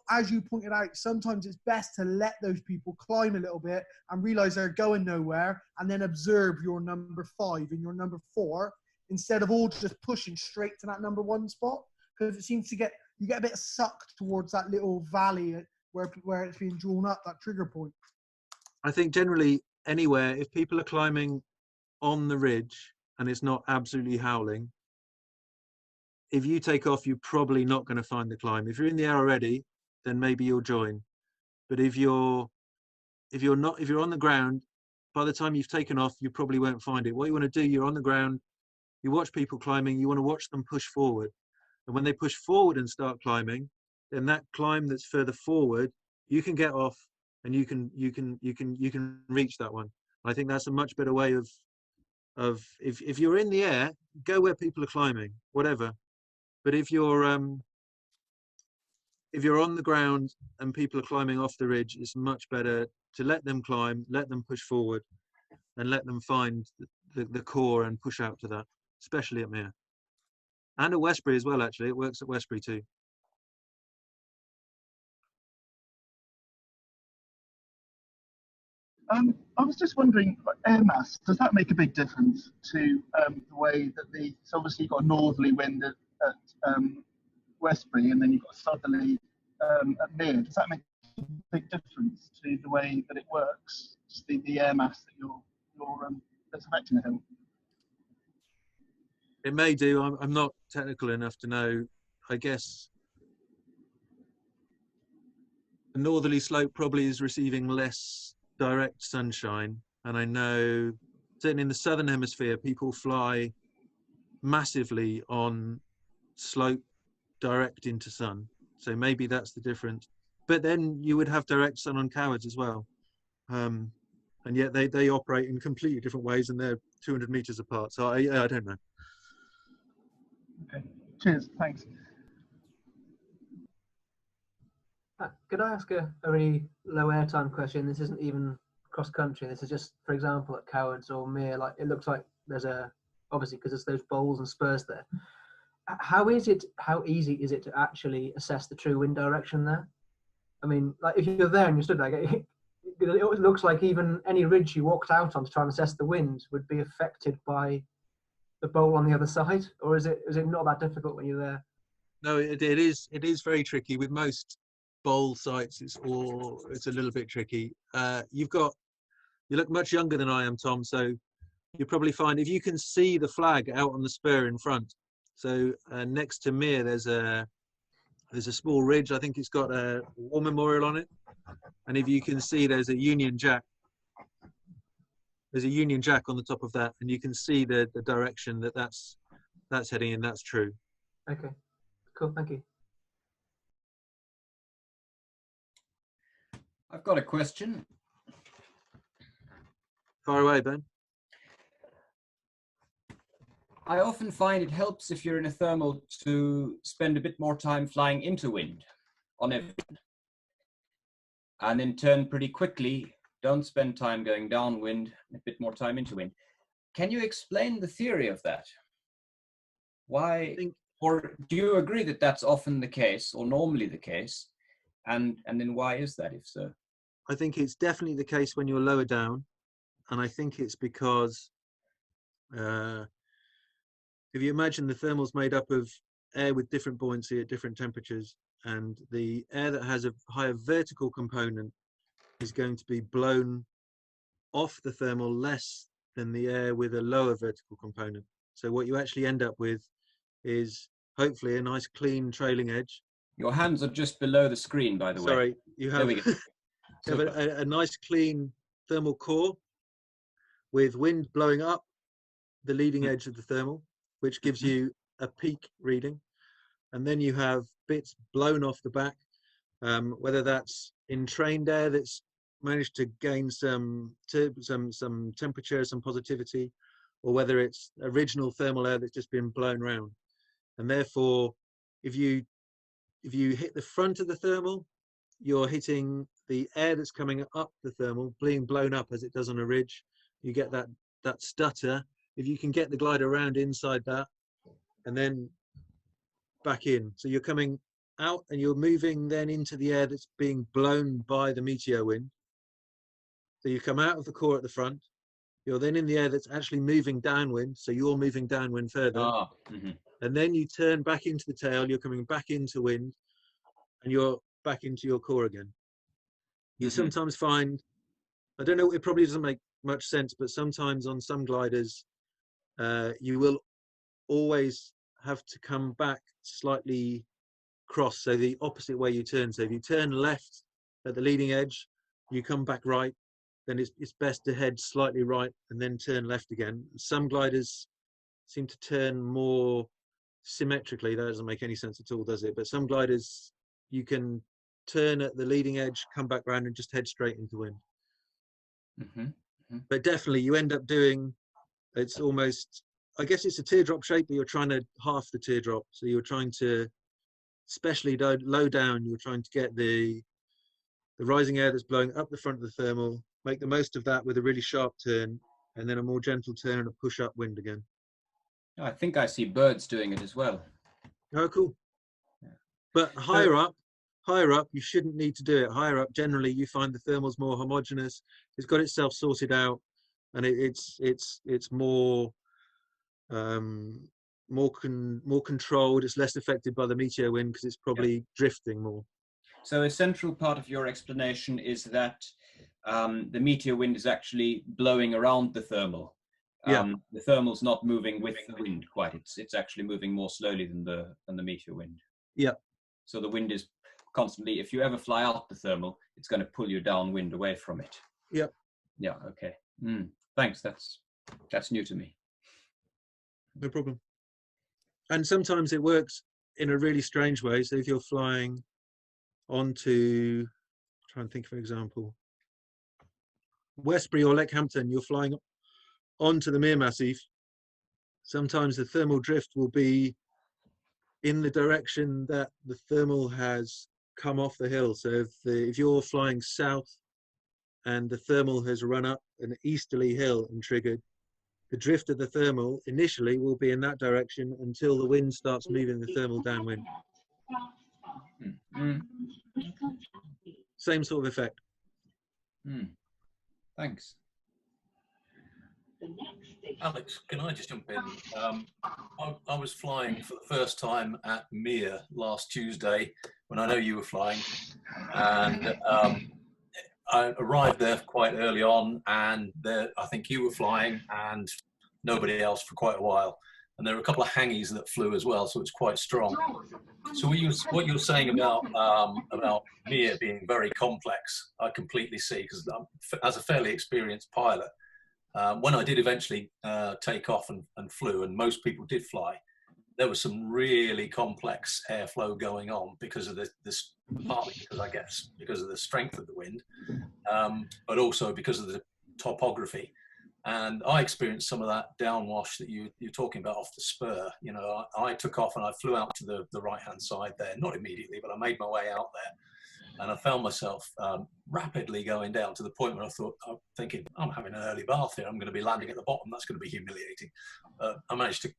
[SPEAKER 4] as you pointed out, sometimes it's best to let those people climb a little bit and realize they're going nowhere, and then observe your number 5 and your number 4 instead of all just pushing straight to that number 1 spot, because it seems to you get a bit sucked towards that little valley where it's being drawn up, that trigger point.
[SPEAKER 1] I think generally anywhere, if people are climbing on the ridge and it's not absolutely howling, if you take off, you're probably not going to find the climb. If you're in the air already, then maybe you'll join. But if you're on the ground, by the time you've taken off, you probably won't find it. What you want to do, you're on the ground, you watch people climbing, you want to watch them push forward. And when they push forward and start climbing, then that climb that's further forward, you can get off and you can reach that one. I think that's a much better way of if you're in the air, go where people are climbing, whatever. But if you're on the ground and people are climbing off the ridge, it's much better to let them climb, let them push forward, and let them find the core and push out to that, especially at Mere. And at Westbury as well, actually. It works at Westbury too.
[SPEAKER 6] I was just wondering, air mass, does that make a big difference to the way that so obviously you've got a northerly wind at Westbury, and then you've got a southerly at Mere. Does that make a big difference to the way that it works, just the air mass that that's affecting the hill?
[SPEAKER 1] It may do. I'm not technical enough to know. I guess the northerly slope probably is receiving less direct sunshine, and I know certainly in the southern hemisphere people fly massively on slope direct into sun, so maybe that's the difference. But then you would have direct sun on Cowards as well, and yet they operate in completely different ways, and they're 200 meters apart, so I don't know.
[SPEAKER 6] Okay, cheers, thanks.
[SPEAKER 7] Could I ask a really low airtime question? This isn't even cross country. This is just, for example, at Cowards or Mere. Like, it looks like there's obviously because there's those bowls and spurs there. How easy is it to actually assess the true wind direction there? I mean, like if you're there and you stood there, it looks like even any ridge you walked out on to try and assess the wind would be affected by the bowl on the other side. Or is it not that difficult when you're there?
[SPEAKER 1] No, it is very tricky with most bowl sites. It's a little bit tricky. You've got You look much younger than I am, Tom, so you'll probably find if you can see the flag out on the spur in front. So next to Mere, there's a small ridge. I think it's got a war memorial on it. And if you can see, there's a Union Jack. There's a Union Jack on the top of that, and you can see the direction that's heading in. That's true.
[SPEAKER 7] Okay, cool. Thank you.
[SPEAKER 8] I've got a question.
[SPEAKER 1] Far away, Ben.
[SPEAKER 8] I often find it helps if you're in a thermal to spend a bit more time flying into wind on it, and then turn pretty quickly. Don't spend time going downwind, a bit more time into wind. Can you explain the theory of that? Why, or do you agree that that's often the case or normally the case? And then why is that, if so?
[SPEAKER 1] I think it's definitely the case when you're lower down. And I think it's because if you imagine the thermal's made up of air with different buoyancy at different temperatures, and the air that has a higher vertical component is going to be blown off the thermal less than the air with a lower vertical component. So what you actually end up with is hopefully a nice clean trailing edge.
[SPEAKER 8] Your hands are just below the screen, by the way.
[SPEAKER 1] Sorry, you have,
[SPEAKER 8] There we go.
[SPEAKER 1] you have a nice clean thermal core with wind blowing up the leading edge of the thermal, which gives you a peak reading. And then you have bits blown off the back, whether that's entrained air that's managed to gain some temperature, some positivity, or whether it's original thermal air that's just been blown around. And therefore, if you hit the front of the thermal, you're hitting the air that's coming up the thermal, being blown up as it does on a ridge. You get that stutter. If you can get the glider around inside that, and then back in, so you're coming out and you're moving then into the air that's being blown by the meteor wind. So you come out of the core at the front, you're then in the air that's actually moving downwind, so you're moving downwind further. And then you turn back into the tail, you're coming back into wind, and you're back into your core again. You sometimes find, I don't know, it probably doesn't make much sense, but sometimes on some gliders, you will always have to come back slightly cross, so the opposite way you turn. So if you turn left at the leading edge, you come back right, then it's best to head slightly right and then turn left again. Some gliders seem to turn more symmetrically. That doesn't make any sense at all, does it? But some gliders, you can turn at the leading edge, come back round and just head straight into wind. But definitely you end up doing, it's almost, I guess it's a teardrop shape, but you're trying to half the teardrop. So you're trying to, especially low down, you're trying to get the rising air that's blowing up the front of the thermal, make the most of that with a really sharp turn, and then a more gentle turn and a push up wind again.
[SPEAKER 8] I think I see birds doing it as well.
[SPEAKER 1] Oh, cool. Yeah. But higher up, you shouldn't need to do it. Higher up, generally, you find the thermal's more homogeneous. It's got itself sorted out, and it's more more controlled. It's less affected by the meteor wind because it's probably drifting more.
[SPEAKER 8] So a central part of your explanation is that the meteor wind is actually blowing around the thermal. The thermal's not moving with the wind quite. It's actually moving more slowly than the meteor wind.
[SPEAKER 1] Yeah. So
[SPEAKER 8] the wind is constantly, if you ever fly out the thermal, it's going to pull you downwind away from it.
[SPEAKER 1] Yeah.
[SPEAKER 8] Yeah. Okay. Thanks. That's new to me.
[SPEAKER 1] No problem. And sometimes it works in a really strange way. So if you're flying onto, try and think of an example, Westbury or Leckhampton, you're flying onto the Mere Massif. Sometimes the thermal drift will be in the direction that the thermal has come off the hill. So if you're flying south and the thermal has run up an easterly hill and triggered, the drift of the thermal initially will be in that direction until the wind starts moving the thermal downwind. Same sort of effect.
[SPEAKER 8] Thanks.
[SPEAKER 9] Alex, can I just jump in? I was flying for the first time at Mere last Tuesday when I know you were flying, and I arrived there quite early on, and I think you were flying and nobody else for quite a while. And there were a couple of hangies that flew as well, so it's quite strong. So what you were saying about Mir being very complex, I completely see, because as a fairly experienced pilot, when I did eventually take off and flew, and most people did fly, there was some really complex airflow going on because of this, partly because I guess because of the strength of the wind, but also because of the topography. And I experienced some of that downwash that you're talking about off the spur. You know, I took off and I flew out to the right-hand side there, not immediately, but I made my way out there. And I found myself rapidly going down to the point where I'm thinking, I'm having an early bath here. I'm going to be landing at the bottom. That's going to be humiliating. I managed to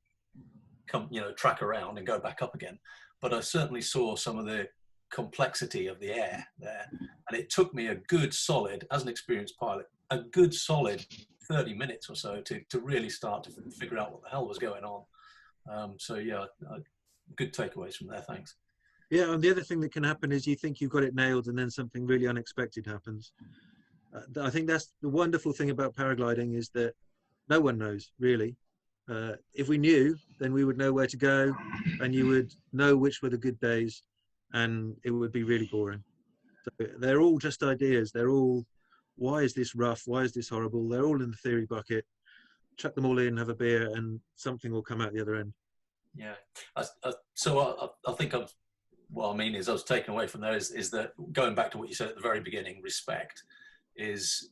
[SPEAKER 9] track around and go back up again. But I certainly saw some of the complexity of the air there. And it took me a good solid, as an experienced pilot, a good solid 30 minutes or so to really start to figure out what the hell was going on. So yeah, good takeaways from there, thanks.
[SPEAKER 1] Yeah, and the other thing that can happen is you think you've got it nailed and then something really unexpected happens. I think that's the wonderful thing about paragliding, is that no one knows, really. If we knew, then we would know where to go, and you would know which were the good days, and it would be really boring. So they're all just ideas. They're all, why is this rough? Why is this horrible? They're all in the theory bucket. Chuck them all in, have a beer, and something will come out the other end.
[SPEAKER 9] Yeah. So I think what I mean is I was taken away from there is that, going back to what you said at the very beginning, respect is,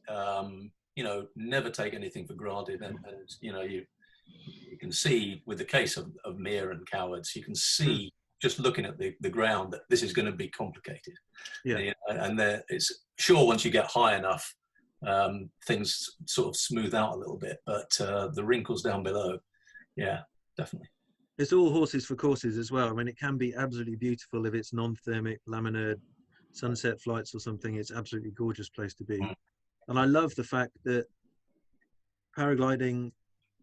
[SPEAKER 9] never take anything for granted. And you can see with the case of Mir and Cowards, you can see just looking at the ground that this is going to be complicated.
[SPEAKER 1] Yeah.
[SPEAKER 9] And it's sure once you get high enough, things sort of smooth out a little bit, but the wrinkles down below, yeah, definitely.
[SPEAKER 1] It's all horses for courses as well. I mean, it can be absolutely beautiful if it's non-thermic, laminar, sunset flights or something. It's absolutely gorgeous place to be. And I love the fact that paragliding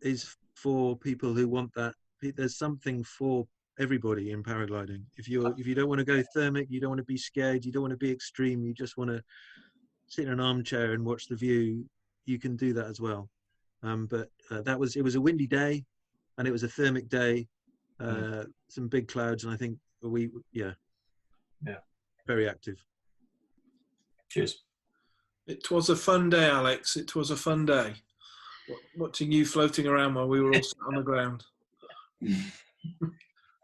[SPEAKER 1] is for people who want that. There's something for everybody in paragliding. If you don't want to go thermic, you don't want to be scared, you don't want to be extreme, you just want to sit in an armchair and watch the view, you can do that as well. But it was a windy day, and it was a thermic day. Some big clouds, and I think yeah, very active.
[SPEAKER 9] Cheers.
[SPEAKER 2] It was a fun day, Alex. It was a fun day. Watching you floating around while we were all sat on the ground.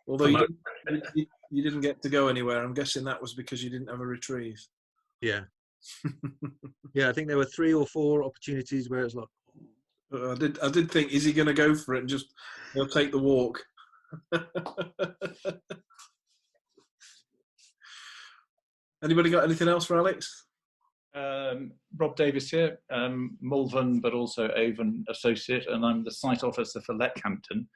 [SPEAKER 2] Although you didn't get to go anywhere. I'm guessing that was because you didn't have a retrieve.
[SPEAKER 1] Yeah. Yeah, I think there were 3 or 4 opportunities where it's like,
[SPEAKER 2] I did think, is he going to go for it and just he'll take the walk? Anybody got anything else for Alex?
[SPEAKER 10] Rob Davis here, Malvern but also Avon associate, and I'm the site officer for Leckhampton.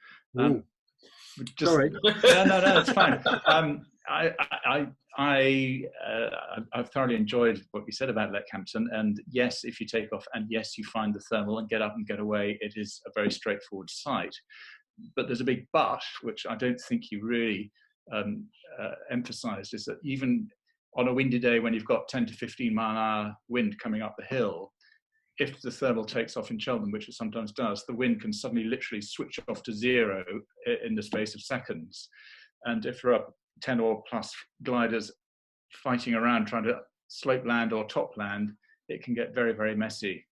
[SPEAKER 1] Sorry.
[SPEAKER 10] No, it's fine. I've thoroughly enjoyed what you said about Leckhampton, and yes, if you take off and yes, you find the thermal and get up and get away, it is a very straightforward site. But there's a big but, which I don't think you really emphasised, is that even on a windy day when you've got 10 to 15 mile an hour wind coming up the hill, if the thermal takes off in Cheltenham, which it sometimes does, the wind can suddenly literally switch off to 0 in the space of seconds. And if there are 10 or plus gliders fighting around trying to slope land or top land, it can get very, very messy.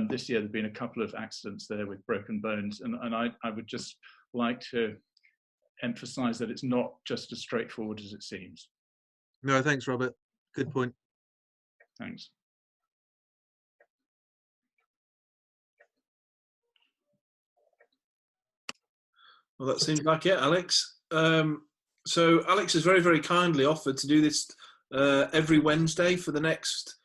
[SPEAKER 10] This year there have been a couple of accidents there with broken bones, and I would just like to emphasise that it's not just as straightforward as it seems.
[SPEAKER 1] No, thanks, Robert. Good point.
[SPEAKER 10] Thanks.
[SPEAKER 2] Well, that seems like it, Alex. So Alex has very, very kindly offered to do this every Wednesday for the next.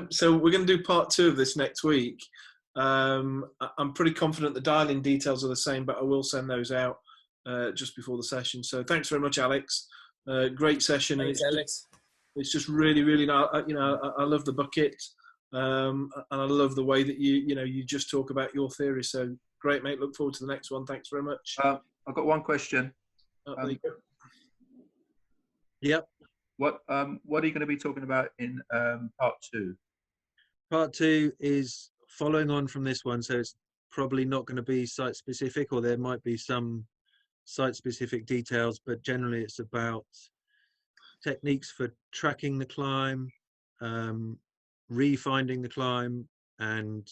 [SPEAKER 2] So we're going to do part 2 of this next week. I'm pretty confident the dial-in details are the same, but I will send those out just before the session. So thanks very much, Alex. Great session.
[SPEAKER 11] Thanks,
[SPEAKER 2] and
[SPEAKER 11] Alex.
[SPEAKER 2] It's just really, really nice. I love the bucket, and I love the way that you just talk about your theory. So great, mate. Look forward to the next one. Thanks very much.
[SPEAKER 12] I've got one question.
[SPEAKER 2] There you go.
[SPEAKER 1] Yep.
[SPEAKER 11] What are you going to be talking about in part 2?
[SPEAKER 1] Part 2 is following on from this one, so it's probably not going to be site specific, or there might be some site specific details, but generally it's about techniques for tracking the climb, re-finding the climb, and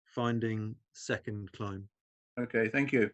[SPEAKER 1] finding second climb.
[SPEAKER 11] Okay, thank you.